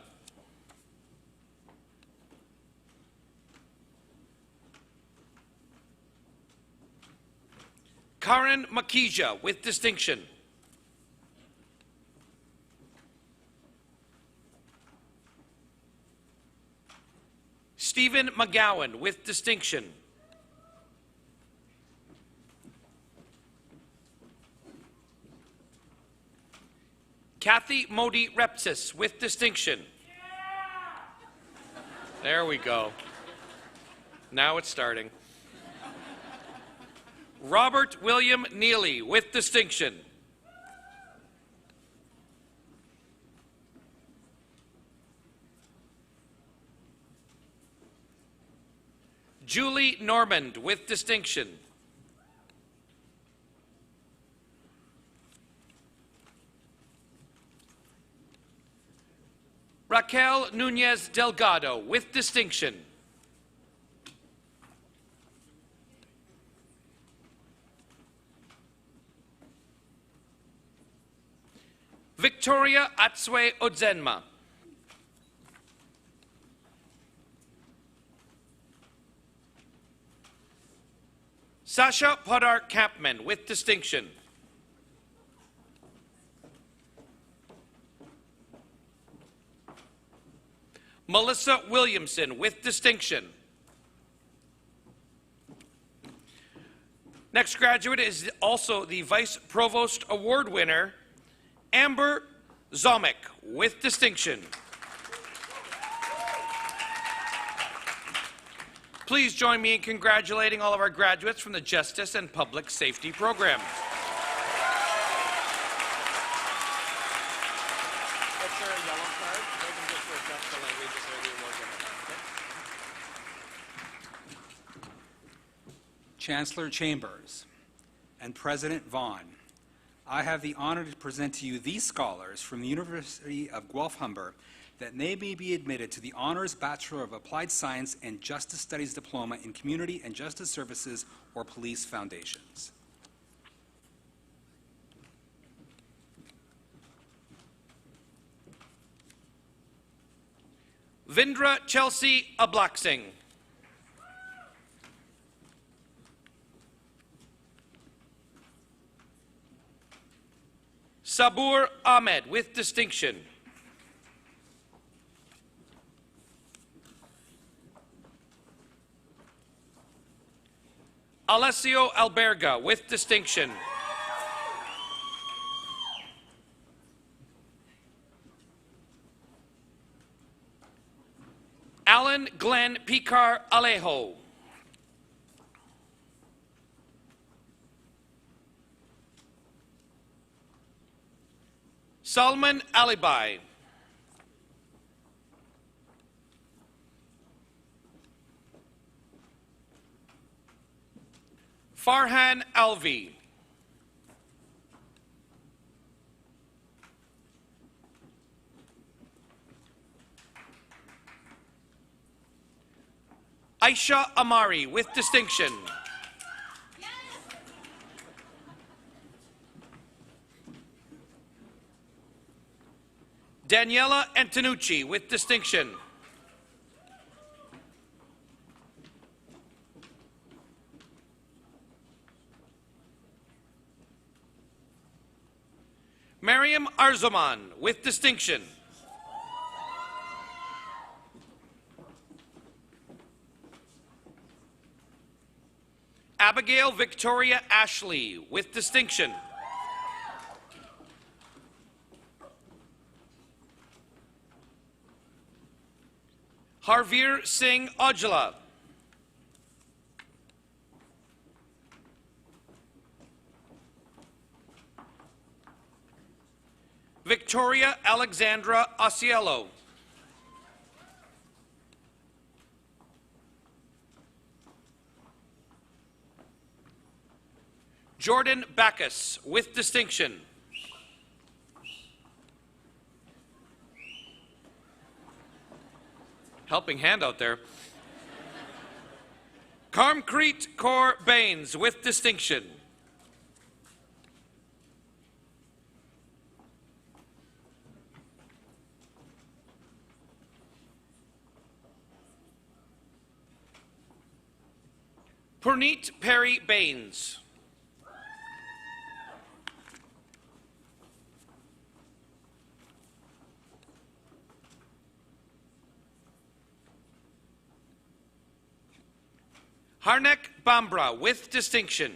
Karen Makija with distinction. Stephen McGowan with distinction. Kathy Modi Repsis with distinction. There we go. Now it's starting. Robert William Neely with distinction. Julie Normand with distinction. Raquel Nunez Delgado with distinction. Victoria Atswe Odzenma. Sasha Podar Kampman with distinction. Melissa Williamson with distinction. Next graduate is also the Vice Provost Award winner, Amber Zomick with distinction. Please join me in congratulating all of our graduates from the Justice and Public Safety program. Chancellor Chambers and President Vaughn, I have the honor to present to you these scholars from the University of Guelph-Humber that they may be admitted to the Honors Bachelor of Applied Science and Justice Studies Diploma in Community and Justice Services or Police Foundations. Vindra Chelsea Ablaksing. Sabur Ahmed with distinction. Alessio Alberga with distinction. Alan Glenn Picar Alejo. Salman Alibai. Farhan Alvi. Aisha Amari with distinction. Daniela Antonucci with distinction. Mariam Arzuman with distinction. Abigail Victoria Ashley with distinction. Harveer Singh Ojala. Victoria Alexandra Osiello. Jordan Backus, with distinction. Helping hand out there. Carmcrete Kaur Baines, with distinction. Purneet Perry Baines. Harnek Bambra, with distinction.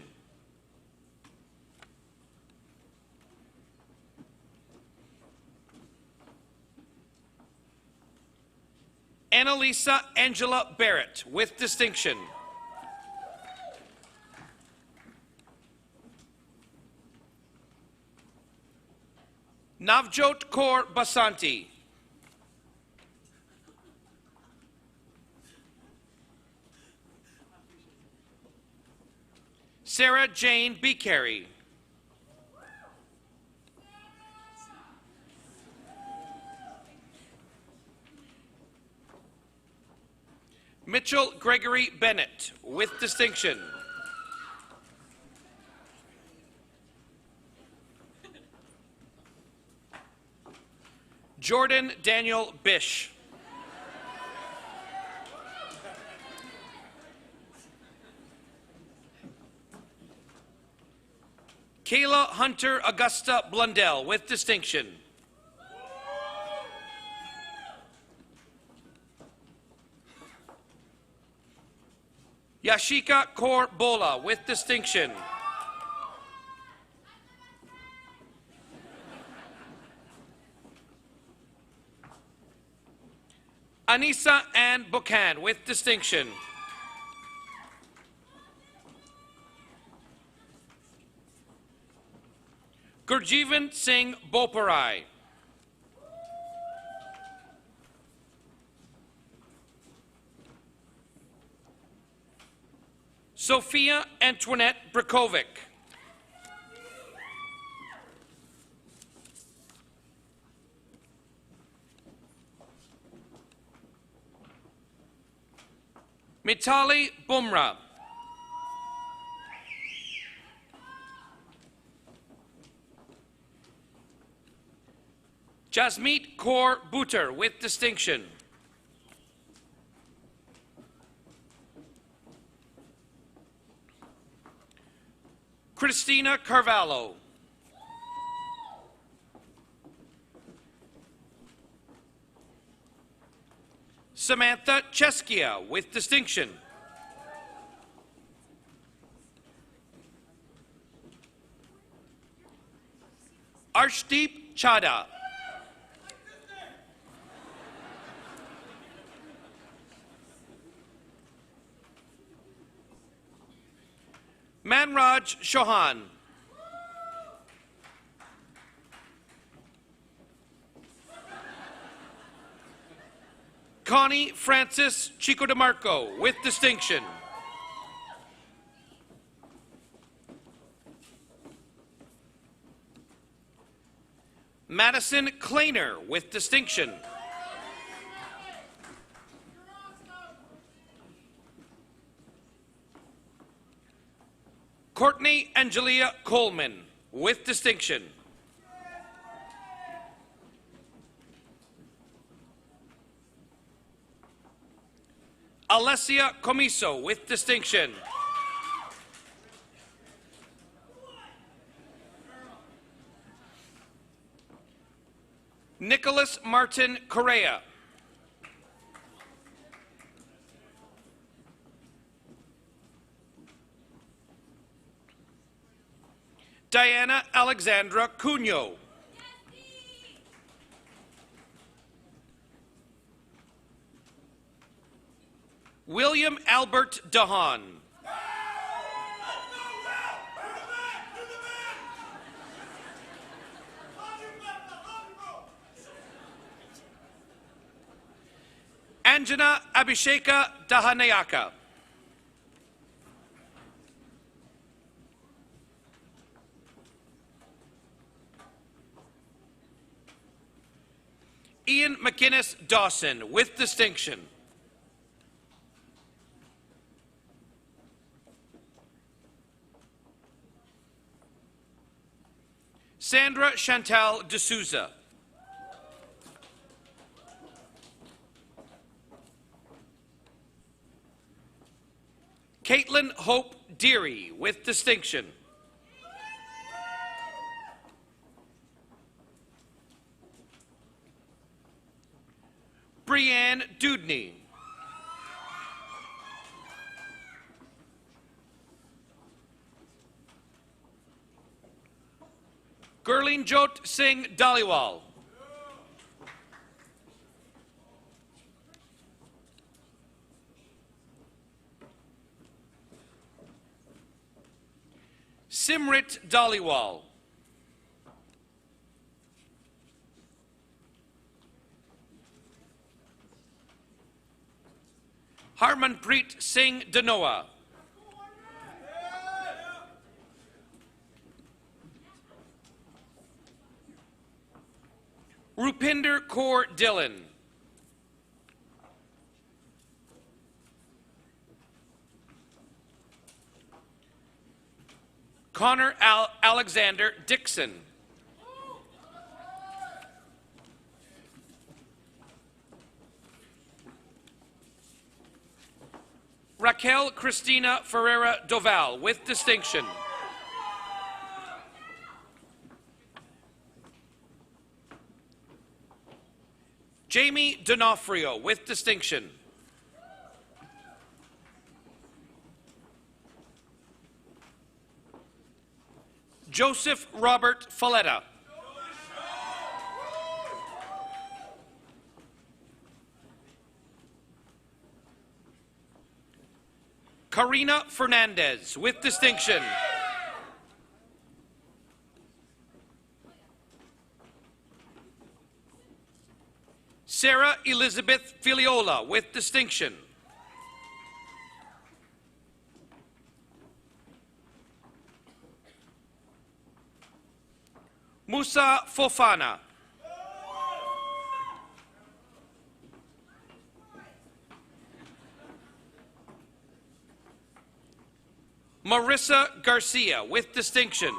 Annalisa Angela Barrett, with distinction. Navjot Kaur Basanti. Sarah Jane Becarey. Mitchell Gregory Bennett, with distinction. Jordan Daniel Bish. Kayla Hunter Augusta Blundell, with distinction. Yashika Kaur Bola, with distinction. Anissa Ann Buchan, with distinction. Gurjeevan Singh Boparai. Sophia Antoinette Brkovic. Mitali Bumrah. Jasmeet Kaur Bhuttar, with distinction. Christina Carvalho. Samantha Cheskia, with distinction. Arshdeep Chadha. Manraj Chauhan. Connie Francis Chico DeMarco, with distinction. Madison Kleiner, with distinction. Courtney Angelia Coleman, with distinction. Alessia Comiso, with distinction. Nicholas Martin Correa. Diana Alexandra Cunyo. William Albert Dahan. Anjana Abhisheka Dahanayaka. Ian McInnes Dawson, with distinction. Sandra Chantal D'Souza. Caitlin Hope Deary, with distinction. Brianne Dudney. Gurlinjot Singh Dhaliwal. Simrit Dhaliwal. Harmanpreet Singh Danoa. Rupinder Kaur Dillon. Connor Alexander Dixon. Raquel Cristina Ferreira Doval, with distinction. Jamie D'Onofrio, with distinction. Joseph Robert Falletta. Karina Fernandez, with distinction. Sarah Elizabeth Filiola, with distinction. Musa Fofana. Marissa Garcia, with distinction.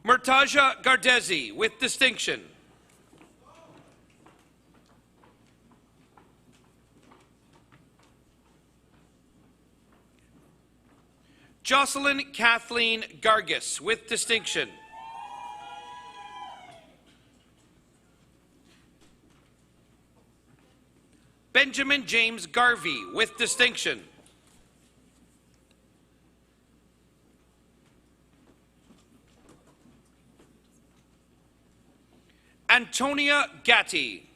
Murtaja Gardezi, with distinction. Jocelyn Kathleen Gargis, with distinction. Benjamin James Garvey, with distinction. Antonia Gatti.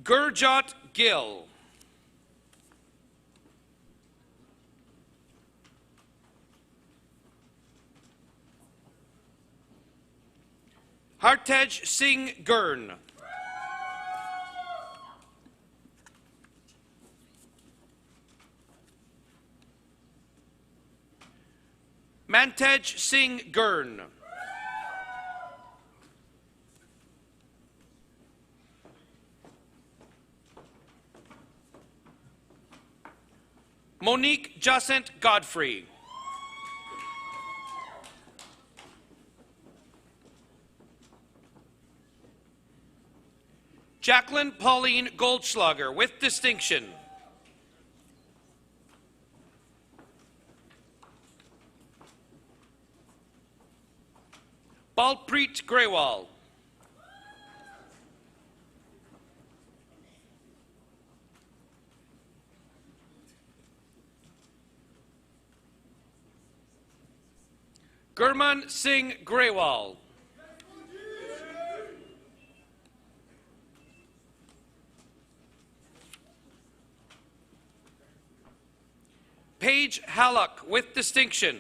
Gurjot Gill. Hartej Singh Gurn. Mantej Singh Gurn. Monique Jacent Godfrey. Jacqueline Pauline Goldschlager, with distinction. Balpreet Grewal. Gurman Singh Grewal. Paige Hallock, with distinction.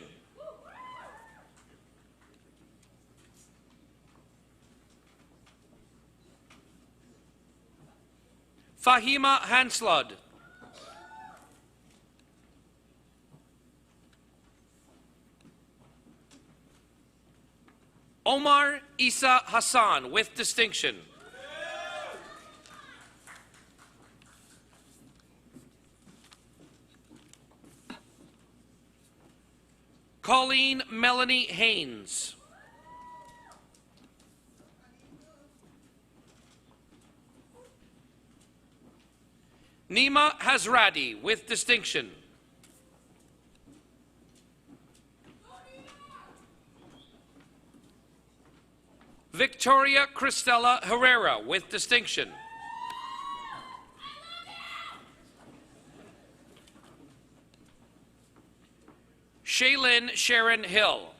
Fahima Hanslud. Omar Isa Hassan with distinction. Colleen Melanie Haynes. Nima Hazradi with distinction. Victoria Cristela Herrera with distinction. Shaylin Sharon Hill.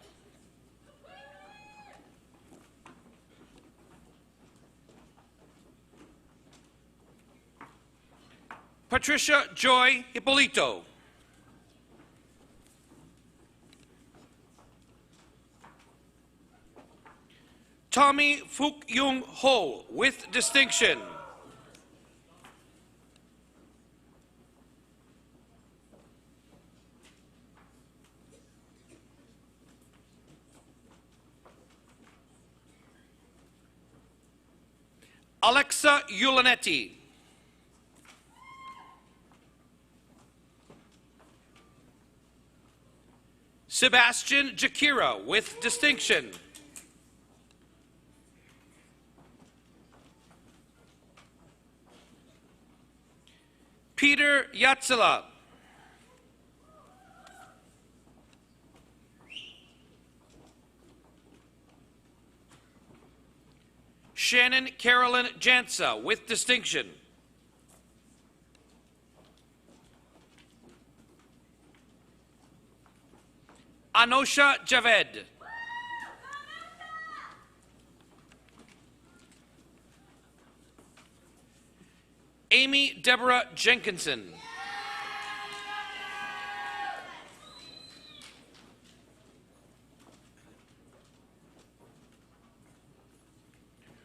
Patricia Joy Hippolito. Tommy Fook Yung Ho with distinction. Alexa Ulinetti. Sebastian Jakira with distinction. Peter Yatsala. Shannon Carolyn Jansa with distinction. Anosha Javed. Amy Deborah Jenkinson.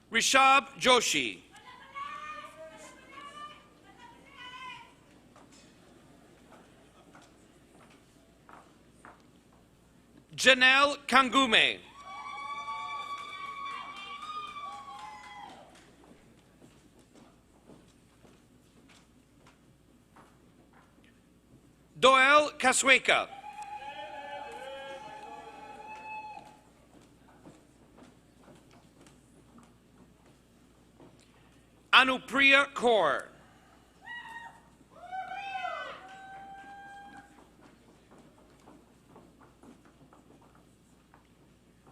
Rishab Joshi. Janelle Kangume. Doel Kasweka. Anupriya Kaur.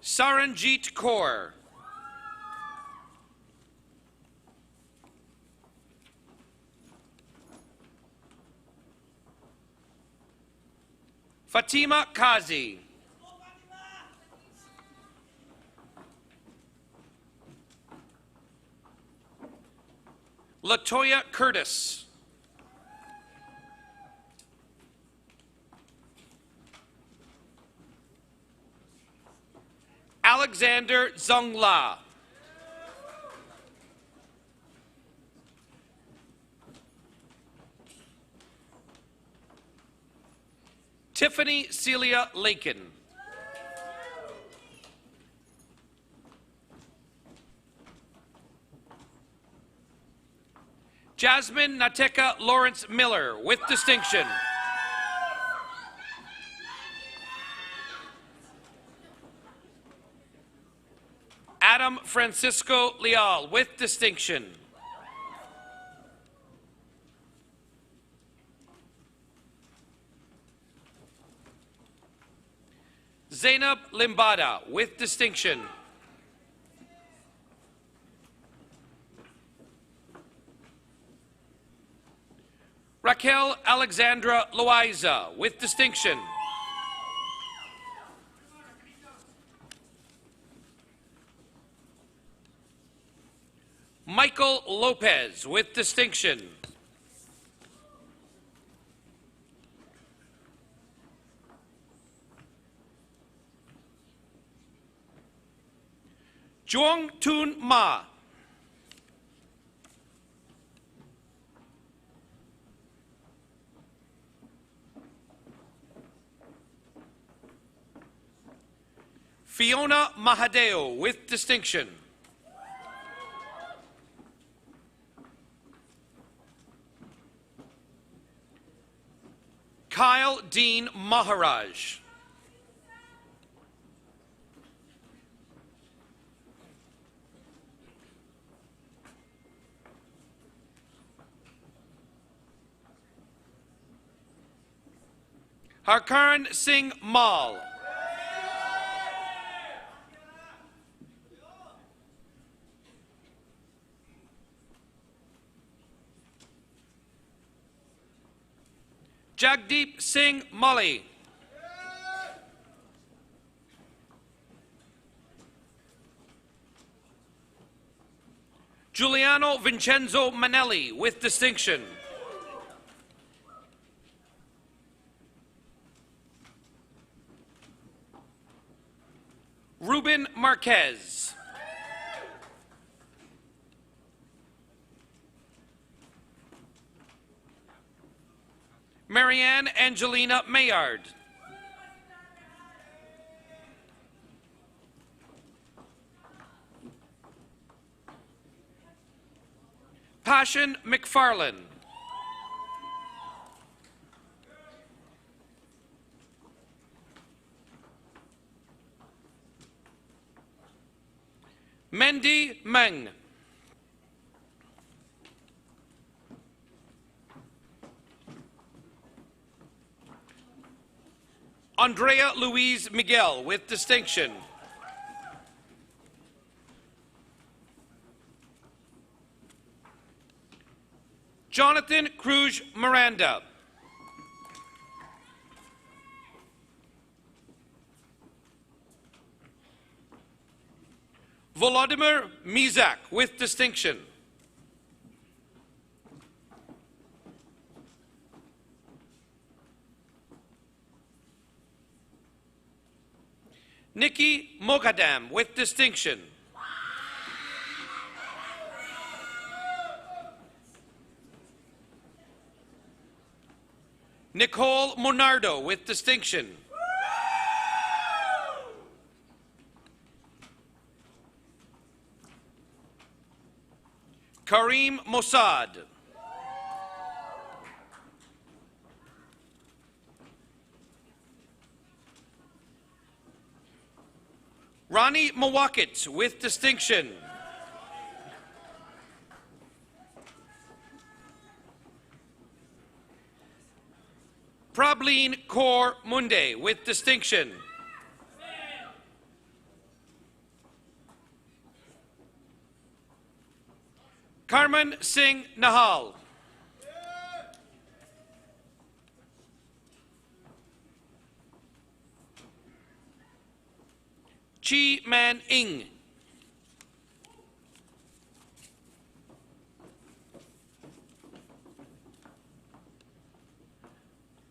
Saranjeet Kaur. Fatima Kazi. Latoya Curtis. Alexander Zongla. Tiffany Celia Lakin. Jasmine Nateka Lawrence Miller with distinction. Adam Francisco Leal with distinction. Zainab Limbada with distinction. Raquel Alexandra Loaiza with distinction. Michael Lopez with distinction. Juong Tun Ma. Fiona Mahadeo with distinction. Kyle Dean Maharaj. Harkaran Singh Mal. Jagdeep Singh Mali. Giuliano Vincenzo Manelli with distinction. Ruben Marquez. Marianne Angelina Mayard. Passion McFarlane. Mendy Meng. Andrea Louise Miguel with distinction. Jonathan Cruz Miranda. Volodymyr Mizak with distinction. Nikki Moghadam with distinction. Nicole Monardo with distinction. Kareem Mossad. Ronnie Mawakit with distinction. Prableen Kaur Munde with distinction. Carmen Singh Nahal. Chi Man Ing.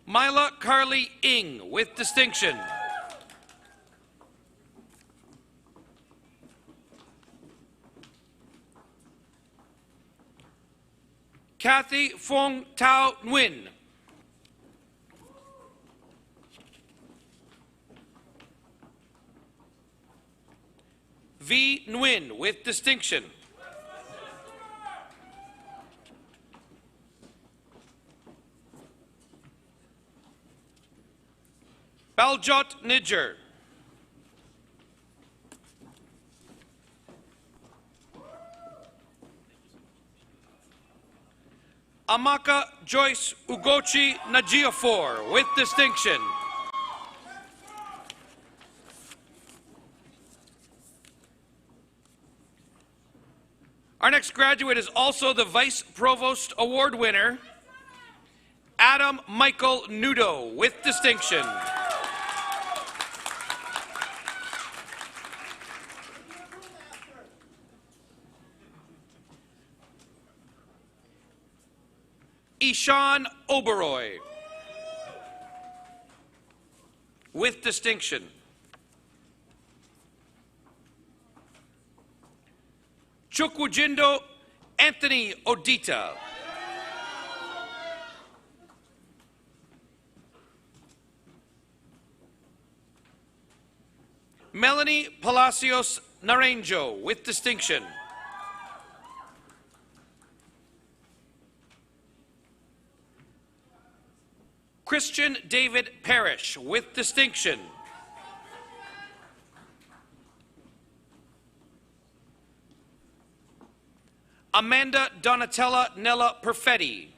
Myla Carly Ing with distinction. Kathy Fong Tao Nguyen. V. Nguyen with distinction. Baljot Niger. Amaka Joyce Ugochi Najiafor with distinction. Our next graduate is also the Vice Provost Award winner, Adam Michael Nudo with distinction. Ishan Oberoi with distinction. Chukwujindo Anthony Odita. Melanie Palacios Naranjo with distinction. Christian David Parrish with distinction. Amanda Donatella Nella Perfetti.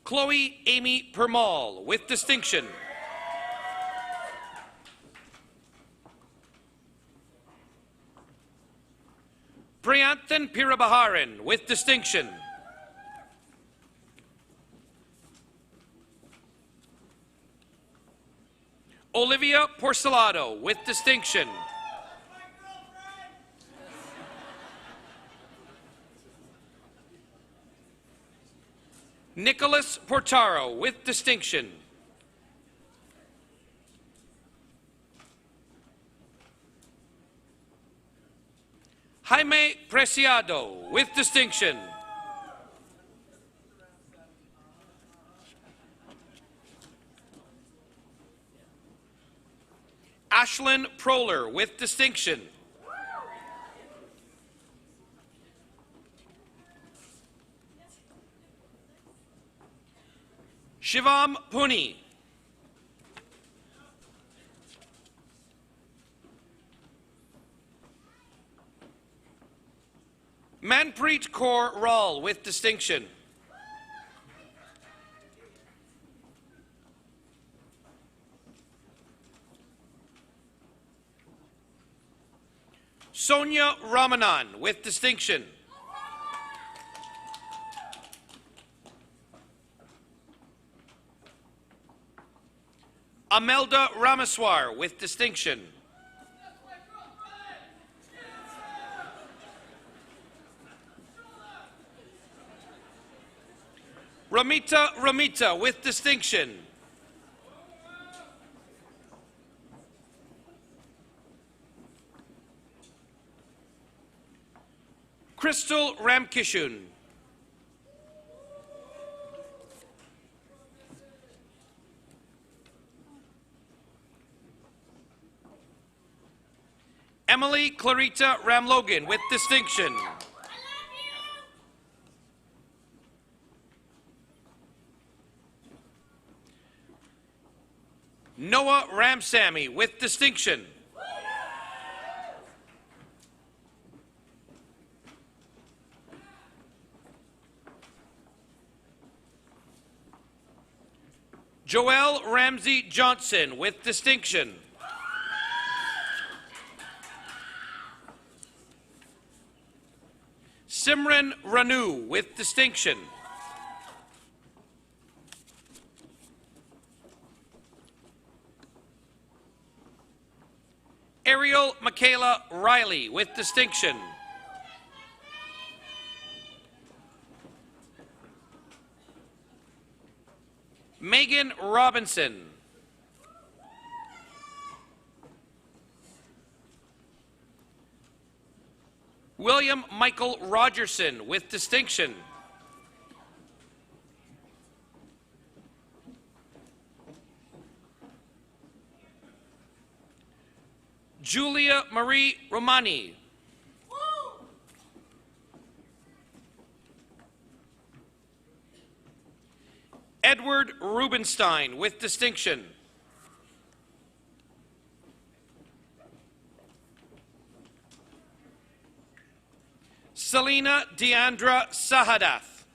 Chloe Amy Permal with distinction. Priyanthan Pirabaharan with distinction. Olivia Porcelado with distinction. Nicholas Portaro with distinction. Jaime Preciado with distinction. Ashlyn Proler with distinction. Shivam Puni. Manpreet Kaur Ral with distinction. Sonia Ramanan with distinction. Amelda Ramaswar with distinction. Ramita with distinction. Crystal Ramkishun. Emily Clarita Ramlogan with distinction. Noah Ramsamy with distinction. Joelle Ramsey Johnson with distinction. Simran Ranu with distinction. Ariel Michaela Riley with distinction. Megan Robinson. William Michael Rogerson with distinction. Julia Marie Romani. Edward Rubenstein with distinction. Selena Deandra Sahadath.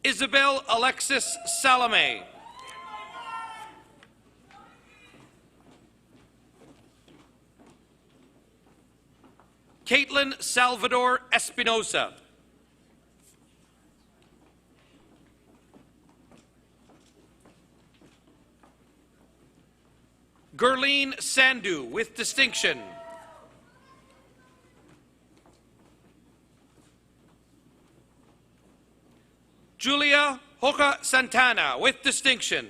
Isabel Alexis Salome. Caitlin Salvador Espinosa. Gurleen Sandhu with distinction. Julia Hoka Santana with distinction.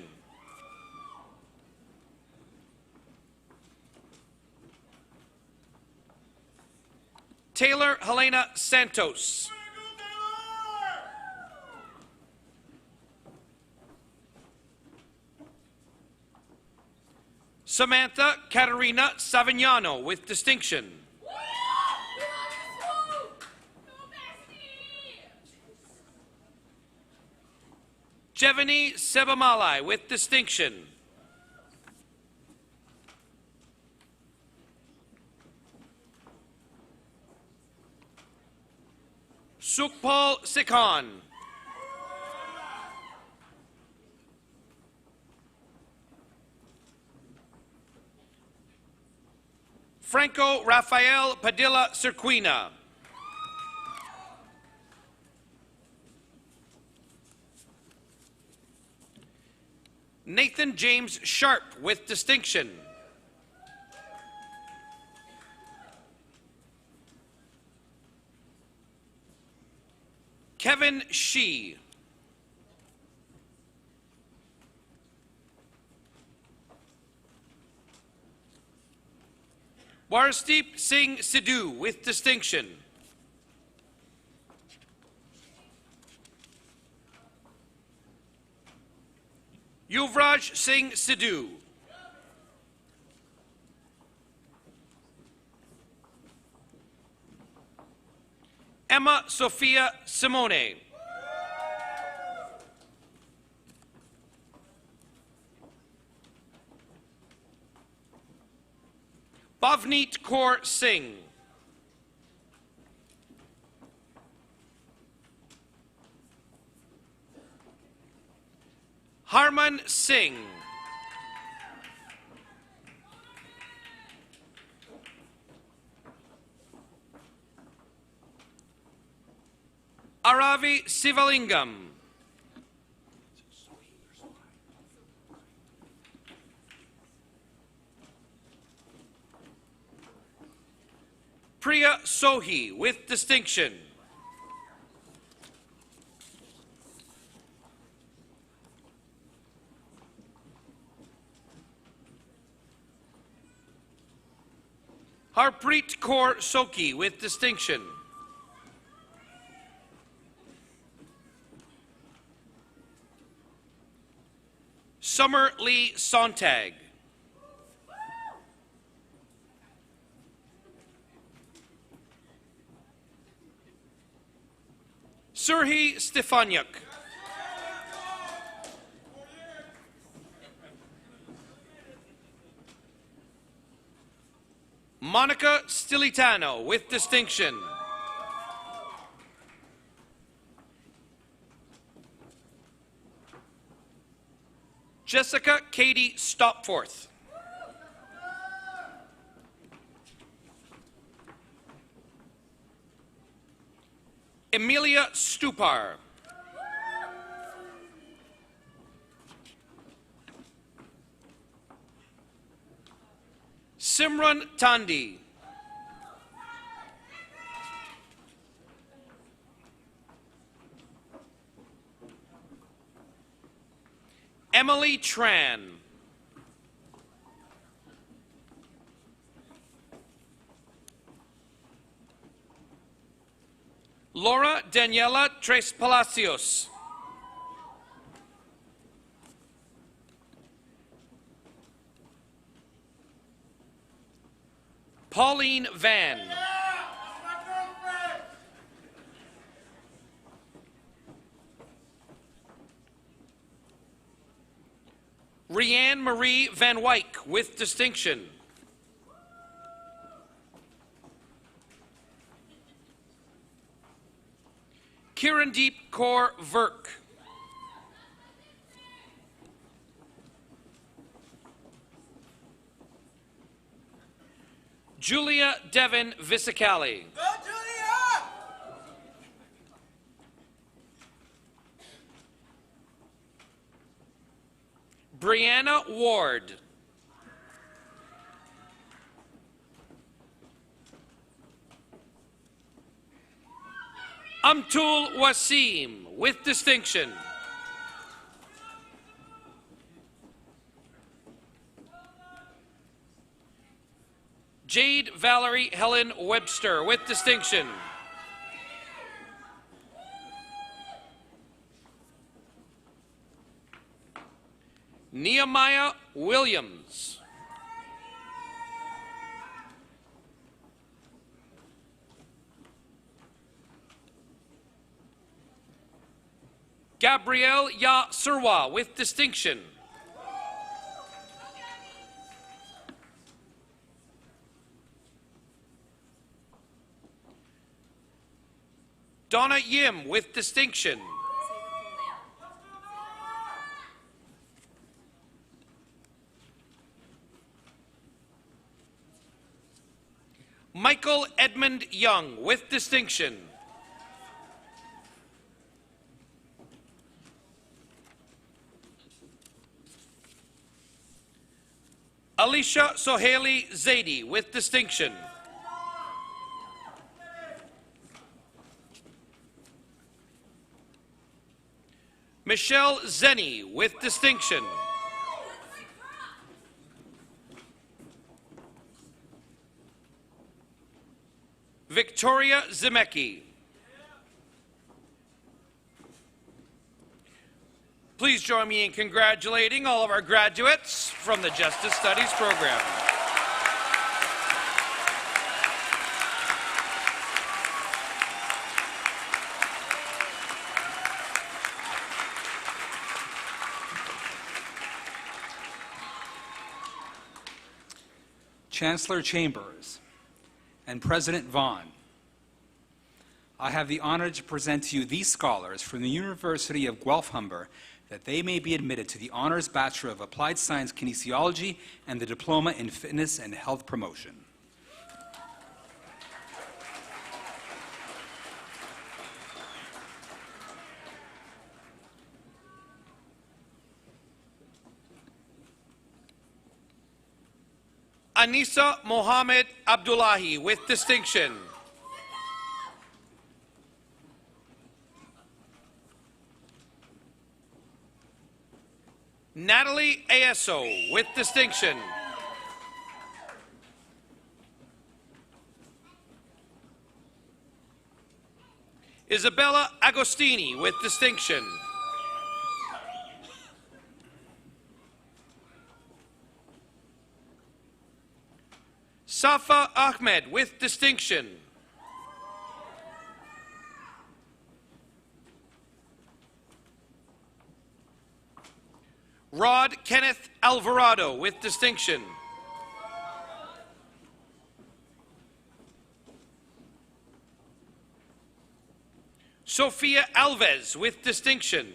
Taylor Helena Santos. Samantha Caterina Savignano with distinction. Jevani Sebamalai with distinction. Sukhpal Sikhan. Franco Rafael Padilla Cirquina. Nathan James Sharp with distinction. Kevin Shee. Warsteep Singh Sidhu with distinction. Yuvraj Singh Sidhu. Emma Sophia Simone. Bhavneet Kaur Singh. Harman Singh. Aravi Sivalingam. Priya Sohi with distinction. Harpreet Kaur Soki with distinction. Summer Lee Sontag. Surhi Stefaniuk. Monica Stilitano with distinction. Jessica Katie Stopforth. Emilia Stupar. Simran Tandi. Emily Tran. Laura Daniela Tres Palacios. Pauline Van. Rianne Marie Van Wyk with distinction. Kirandeep Kaur Virk. Julia Devon Visicali. Brianna Ward. Amtul Wasim with distinction. Jade Valerie Helen Webster with distinction. Nehemiah Williams. Gabrielle Ya Surwa with distinction. Donna Yim with distinction. Michael Edmund Young with distinction. Alicia Sohaili Zaidi with distinction. Michelle Zenny with distinction. Victoria Zemecki. Please join me in congratulating all of our graduates from the Justice Studies program. Chancellor Chambers and President Vaughn, I have the honor to present to you these scholars from the University of Guelph-Humber that they may be admitted to the Honors Bachelor of Applied Science Kinesiology and the Diploma in Fitness and Health Promotion. Anisa Mohammed Abdullahi with distinction. Natalie Aeso with distinction. Isabella Agostini with distinction. Safa Ahmed with distinction. Rod Kenneth Alvarado with distinction. Sofia Alves with distinction.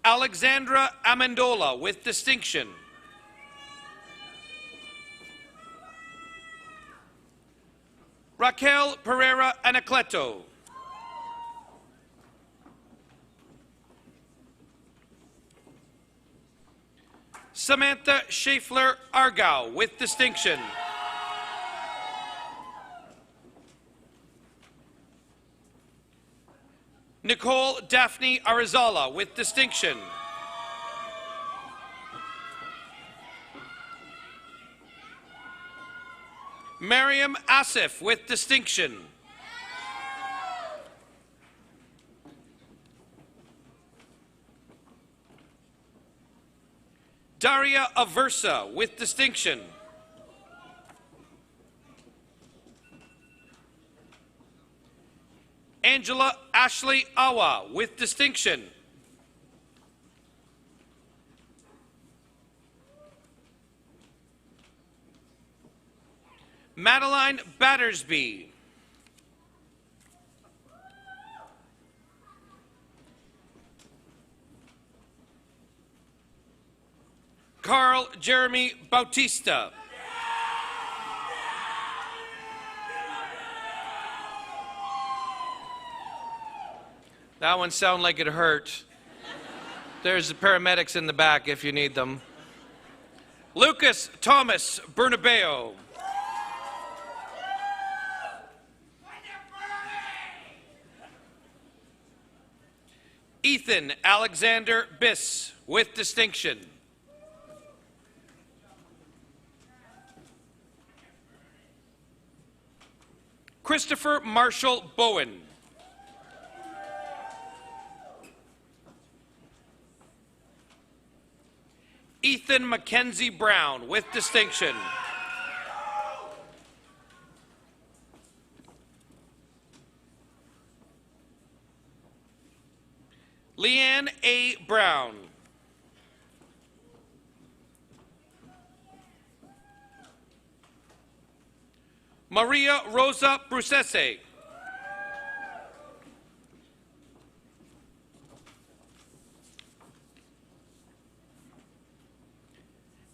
Alexandra Amendola with distinction. Raquel Pereira Anacleto. Samantha Schaeffler Argao with distinction. Nicole Daphne Arizala with distinction. Mariam Asif with distinction. Daria Aversa with distinction. Angela Ashley Awa with distinction. Madeline Battersby. Carl Jeremy Bautista. That one sounded like it hurt. There's the paramedics in the back if you need them. Lucas Thomas Bernabeo. Ethan Alexander Biss, with distinction. Christopher Marshall Bowen. Ethan Mackenzie Brown, with distinction. Leanne A. Brown. Maria Rosa Brucese.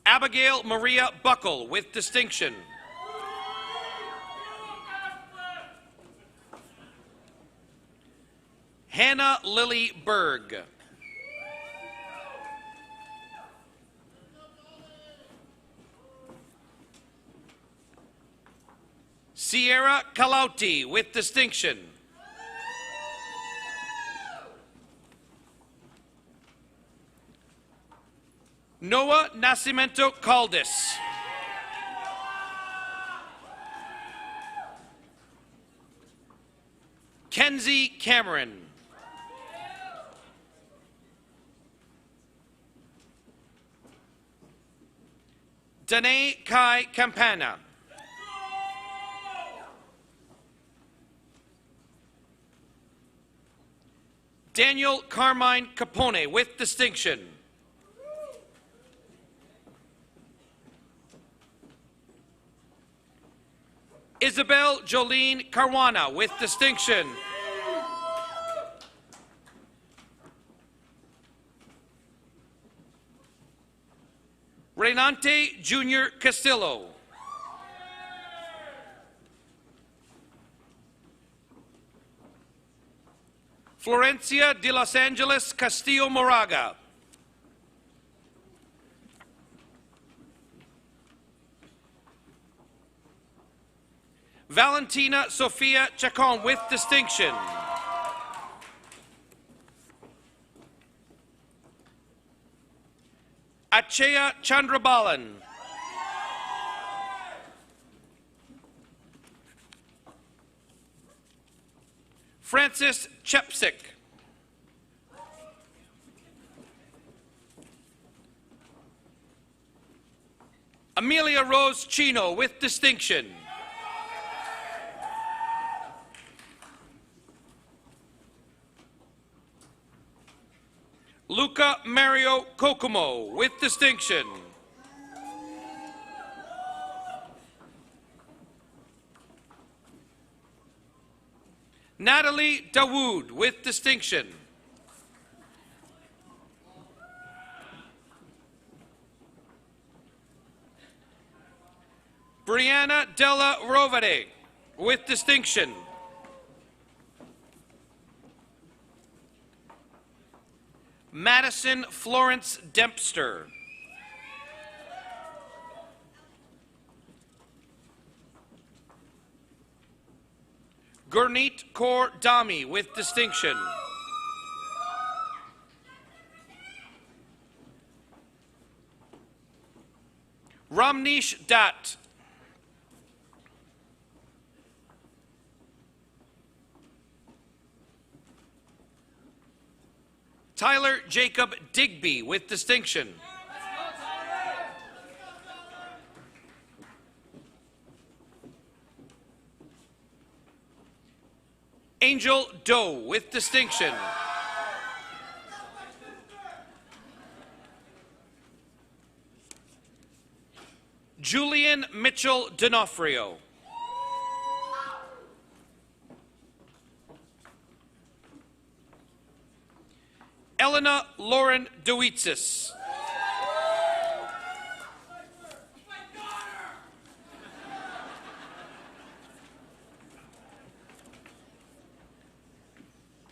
Abigail Maria Buckle, with distinction. Hannah Lily Berg. Sierra Kalauti, with distinction. Noah Nascimento Caldas. Kenzie Cameron. Danae Kai Campana. Daniel Carmine Capone, with distinction. Isabel Jolene Caruana, with distinction. Renante Jr. Castillo. Florencia de Los Angeles Castillo Moraga. Valentina Sofia Chacon, with distinction. Achaya Chandrabalan. Francis Chepsick. Amelia Rose Chino, with distinction. Luca Mario Kokomo, with distinction. Natalie Dawood, with distinction. Brianna Della Rovere, with distinction. Madison Florence Dempster. Gurneet Kaur Dami, with distinction. Ramneesh Dutt. Tyler Jacob Digby, with distinction. Angel Doe, with distinction. Julian Mitchell D'Onofrio. Elena Lauren DeWitzis.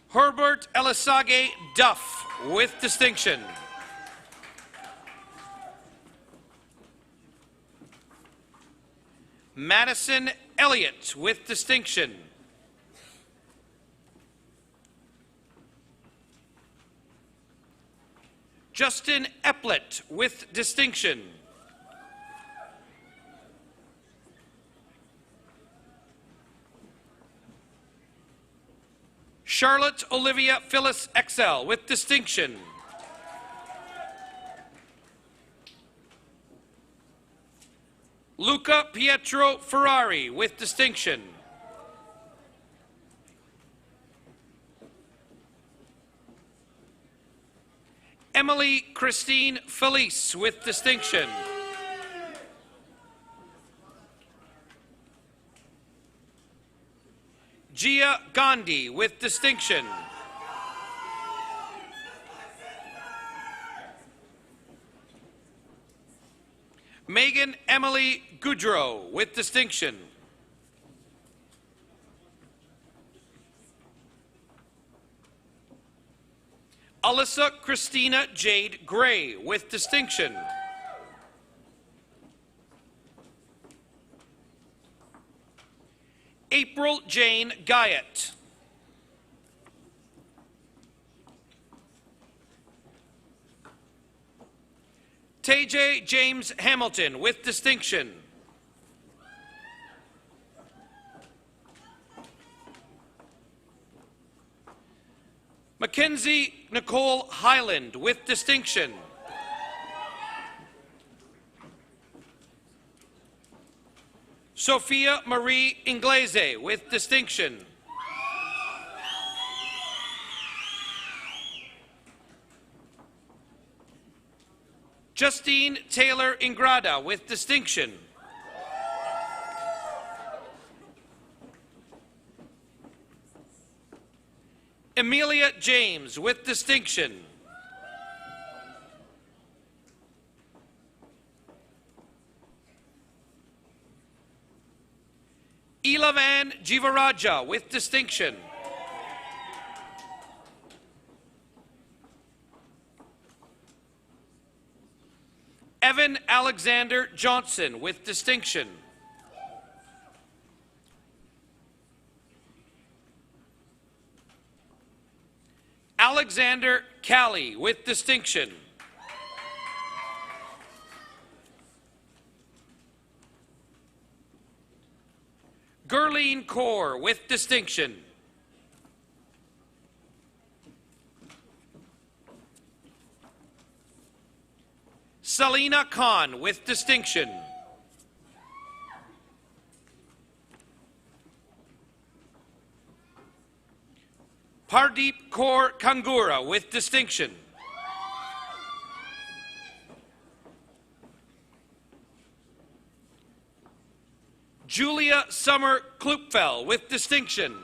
Herbert Elisage Duff, with distinction. Madison Elliott, with distinction. Justin Epplett with distinction. Charlotte Olivia Phyllis Excel with distinction. Luca Pietro Ferrari with distinction. Emily Christine Felice with distinction. Gia Gandhi with distinction. Megan Emily Goudreau with distinction. Alyssa Christina Jade Gray with distinction. April Jane Guyett. TJ James Hamilton with distinction. Mackenzie Nicole Highland with distinction. Sophia Marie Inglese with distinction. Justine Taylor Ingrada with distinction. Amelia James with distinction. Elavan Jivaraja with distinction. Evan Alexander Johnson with distinction. Alexander Callie with distinction. Gurleen Kaur with distinction. Selena Khan with distinction. Pardeep Kaur Kangura with distinction. Julia Summer Klupfel with distinction.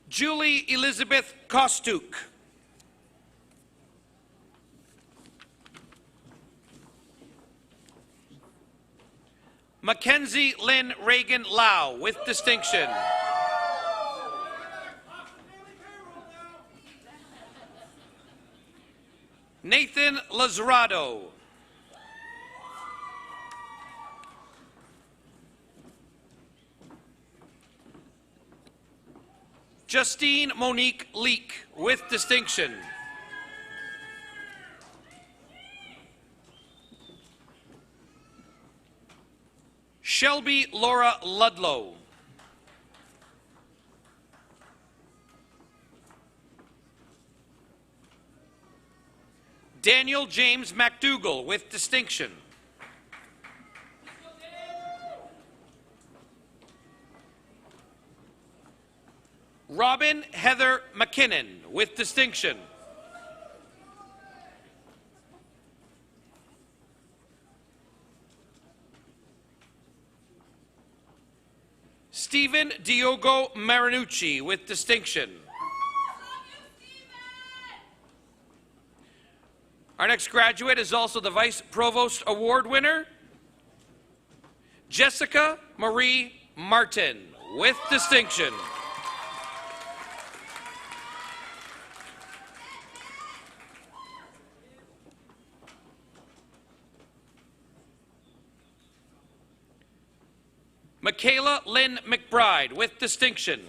Julie Elizabeth Kostuk. Mackenzie Lynn Reagan Lau with distinction. Nathan Lazarado. Justine Monique Leek with distinction. Shelby Laura Ludlow. Daniel James McDougall with distinction. Robin Heather McKinnon with distinction. Stephen Diogo Marinucci with distinction. Our next graduate is also the Vice Provost Award winner, Jessica Marie Martin with distinction. Michaela Lynn McBride with distinction.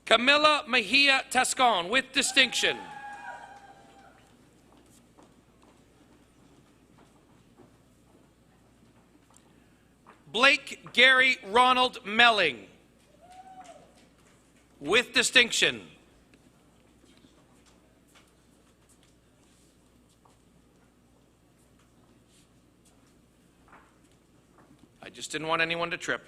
Camilla Mejia Tascon with distinction. Blake Gary Ronald Melling with distinction. I just didn't want anyone to trip.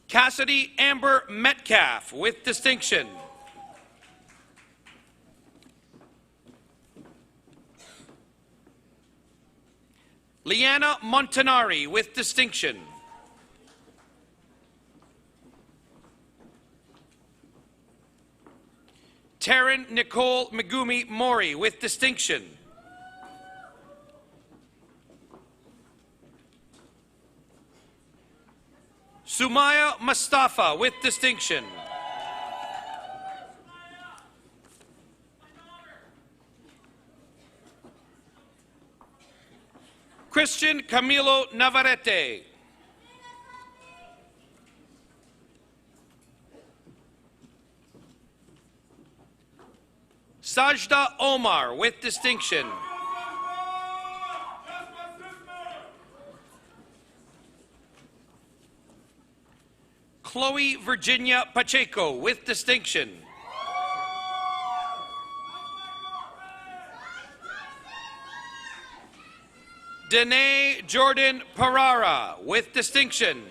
Cassidy Amber Metcalf with distinction. Leanna Montanari with distinction. Taryn Nicole Megumi Mori with distinction. Sumaya Mustafa with distinction. Christian Camilo Navarrete. Sajda Omar with distinction. Chloe Virginia Pacheco with distinction. Danae Jordan Parara with distinction.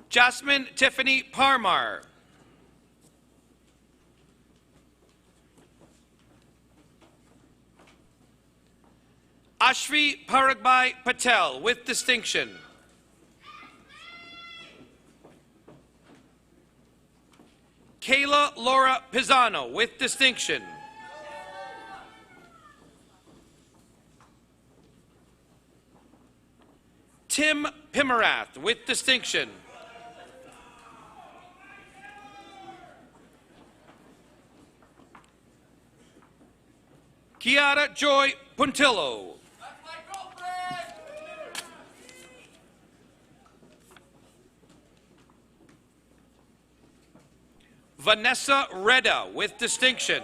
Jasmine Tiffany Parmar. Ashvi Paragbai Patel with distinction. Kayla Laura Pisano with distinction. Tim Pimarath with distinction. Kiara Joy Puntillo. Vanessa Reda with distinction.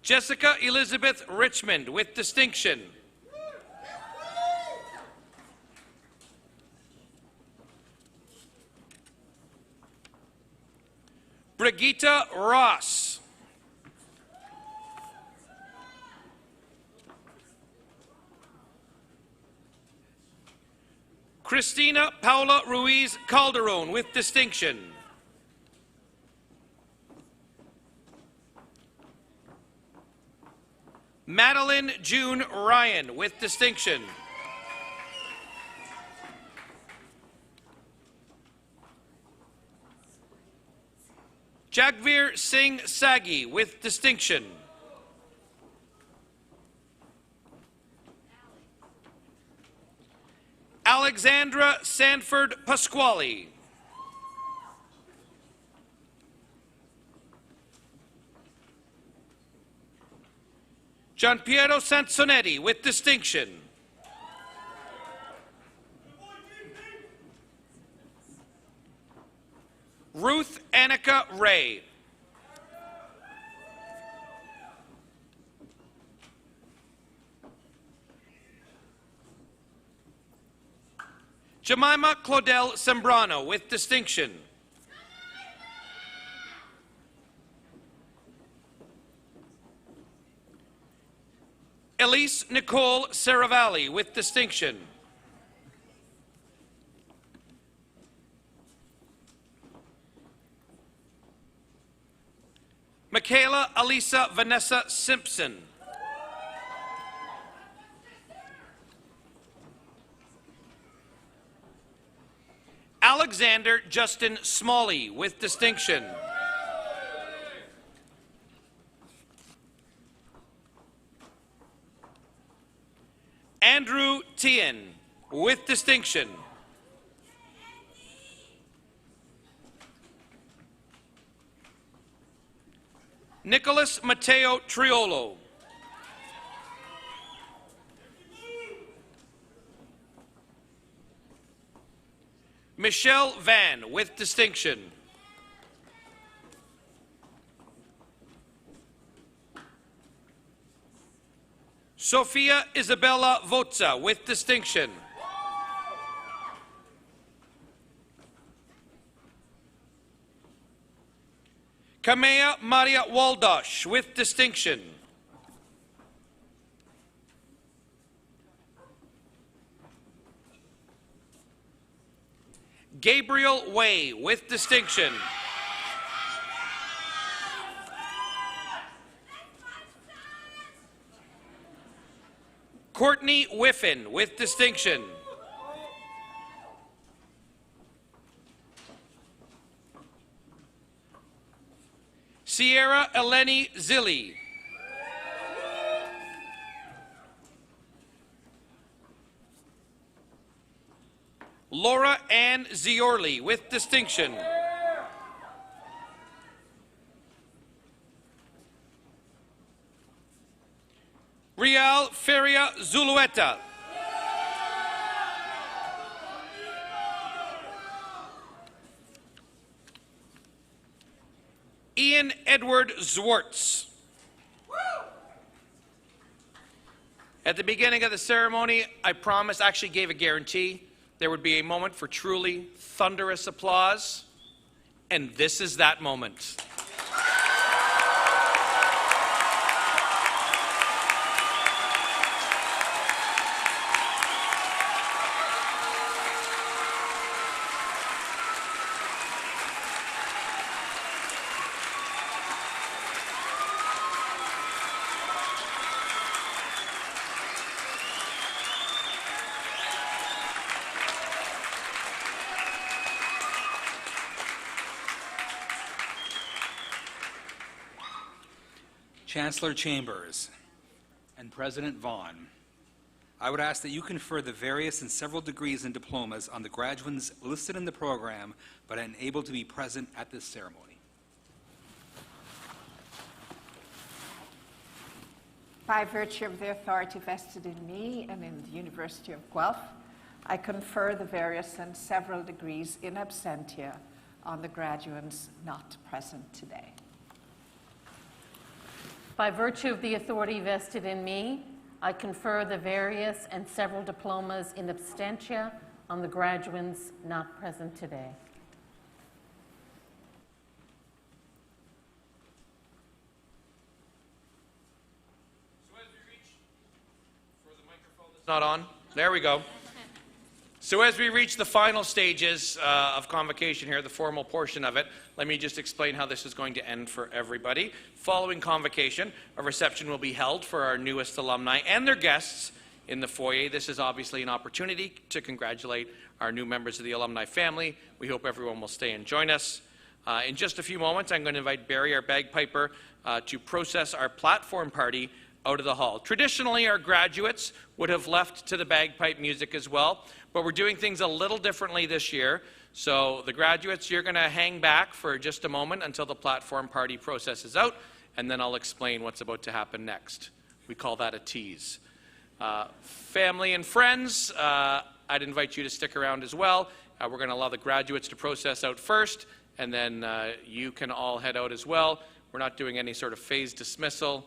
Jessica Elizabeth Richmond with distinction. Brigitte Ross. Christina Paula Ruiz Calderon with distinction. Madeline June Ryan with distinction. Jagvir Singh Sagi with distinction. Alexandra Sanford Pasquale. Gianpiero Sansonetti with distinction. Ruth Annika Ray. Jemima Claudel Sembrano with distinction. Elise Nicole Saravalli with distinction. Michaela Alisa Vanessa Simpson. Alexander Justin Smalley with distinction. Andrew Tien with distinction. Nicholas Mateo Triolo. Michelle Van with distinction. Sophia Isabella Votza with distinction. Kamea Maria Waldosh with distinction. Gabriel Way with distinction. Courtney Whiffen with distinction. Sierra Eleni Zilli. Laura Ann Ziorli with distinction. Rial Feria Zulueta. Ian Edward Zwartz. At the beginning of the ceremony, I promised, actually gave a guarantee, there would be a moment for truly thunderous applause, and this is that moment. Chancellor Chambers and President Vaughn, I would ask that you confer the various and several degrees and diplomas on the graduates listed in the program but unable to be present at this ceremony. By virtue of the authority vested in me and in the University of Guelph, I confer the various and several degrees in absentia on the graduates not present today. By virtue of the authority vested in me, I confer the various and several diplomas in absentia on the graduates not present today. So as we reach for the microphone that's not on, there we go. So as we reach the final stages of Convocation here, the formal portion of it, let me just explain how this is going to end for everybody. Following Convocation, a reception will be held for our newest alumni and their guests in the foyer. This is obviously an opportunity to congratulate our new members of the alumni family. We hope everyone will stay and join us. In just a few moments, I'm going to invite Barry, our bagpiper, to process our platform party out of the hall. Traditionally, our graduates would have left to the bagpipe music as well, but we're doing things a little differently this year. So the graduates, you're going to hang back for just a moment until the platform party process is out, and then I'll explain what's about to happen next. We call that a tease. Family and friends, I'd invite you to stick around as well. We're going to allow the graduates to process out first, and then you can all head out as well. We're not doing any sort of phased dismissal.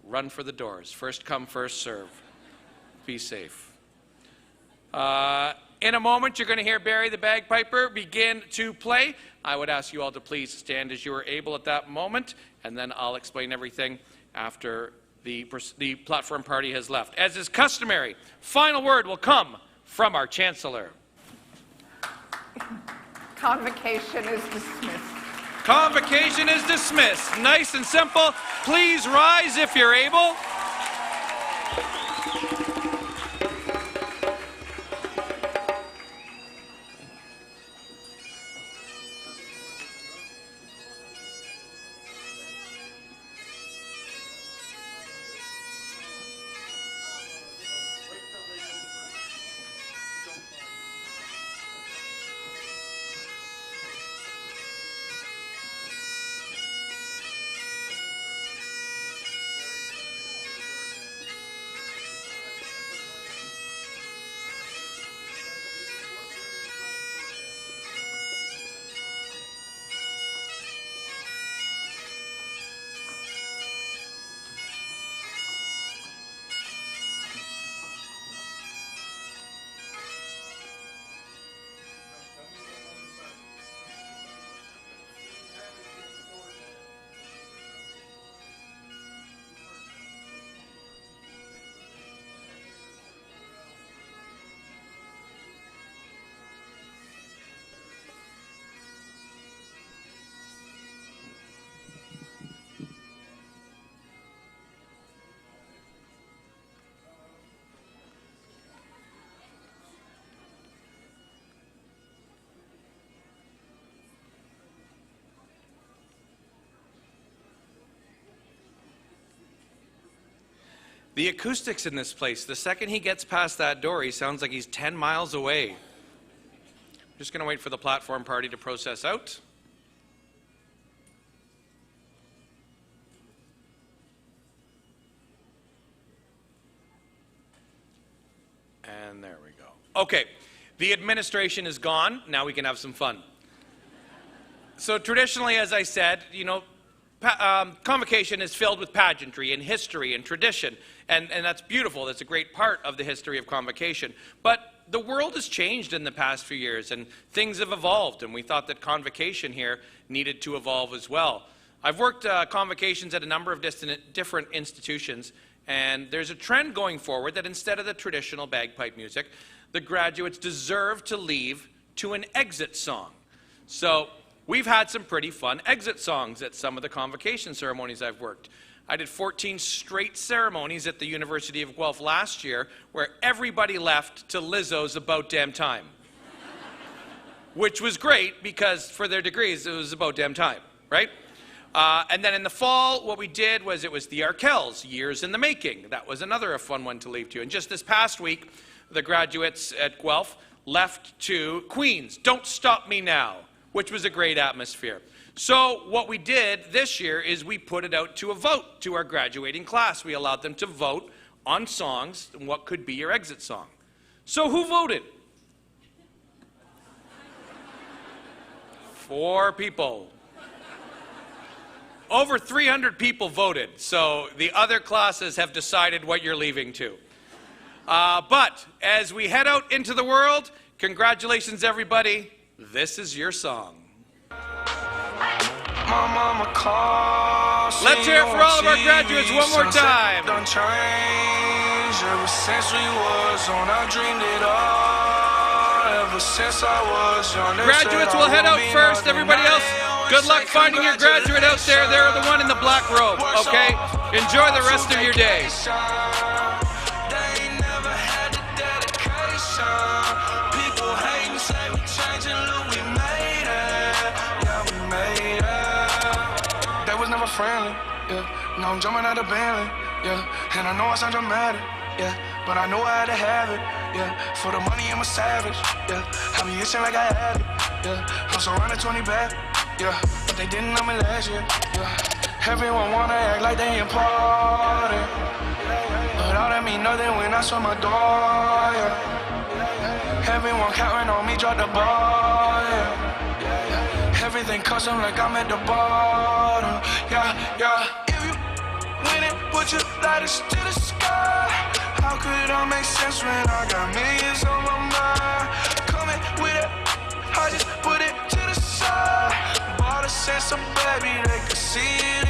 Run for the doors. First come, first serve. Be safe. In a moment, you're going to hear Barry the bagpiper begin to play. I would ask you all to please stand as you are able at that moment, and then I'll explain everything after the platform party has left. As is customary, final word will come from our Chancellor. Convocation is dismissed. Convocation is dismissed. Nice and simple. Please rise if you're able. The acoustics in this place, the second he gets past that door, he sounds like he's 10 miles away. Just going to wait for the platform party to process out. And there we go. Okay, the administration is gone. Now we can have some fun. So traditionally, as I said, you know, Convocation is filled with pageantry and history and tradition, and that's beautiful. That's a great part of the history of Convocation. But the world has changed in the past few years, and things have evolved, and we thought that Convocation here needed to evolve as well. I've worked Convocations at a number of different institutions, and there's a trend going forward that instead of the traditional bagpipe music, the graduates deserve to leave to an exit song. So we've had some pretty fun exit songs at some of the Convocation ceremonies I've worked. I did 14 straight ceremonies at the University of Guelph last year where everybody left to Lizzo's About Damn Time. Which was great because for their degrees it was about damn time, right? And then in the fall, what we did was it was the Arkells, Years in the Making. That was another fun one to leave to. And just this past week, the graduates at Guelph left to Queen's, Don't Stop Me Now, which was a great atmosphere. So what we did this year is we put it out to a vote to our graduating class. We allowed them to vote on songs and what could be your exit song. So who voted? 4 people. Over 300 people voted, so the other classes have decided what you're leaving to. But as we head out into the world, congratulations everybody, this is your song. My mama calls. Let's hear it for all of our graduates one more time. Done changed ever since we was on. I dreamed it all ever since I was young. Graduates will head out first. Everybody else, good luck finding your graduate out there. They're the one in the black robe, okay? Enjoy the rest of your day. Friendly, yeah. Now I'm jumping out of Bentley, yeah. And I know I sound dramatic, yeah. But I know I had to have it, yeah. For the money, I'm a savage, yeah. I be itching like I had it, yeah. I'm surrounded 20 back, yeah. But they didn't know me last year, yeah. Everyone wanna act like they important, but all that mean nothing when I swim my door, yeah. Everyone counting on me, drop the ball, yeah. Everything custom like I'm at the bottom, yeah, yeah. If you winning, put your lighters to the sky. How could I make sense when I got millions on my mind? Coming with it, I just put it to the side. Bought a sense of baby, they could see it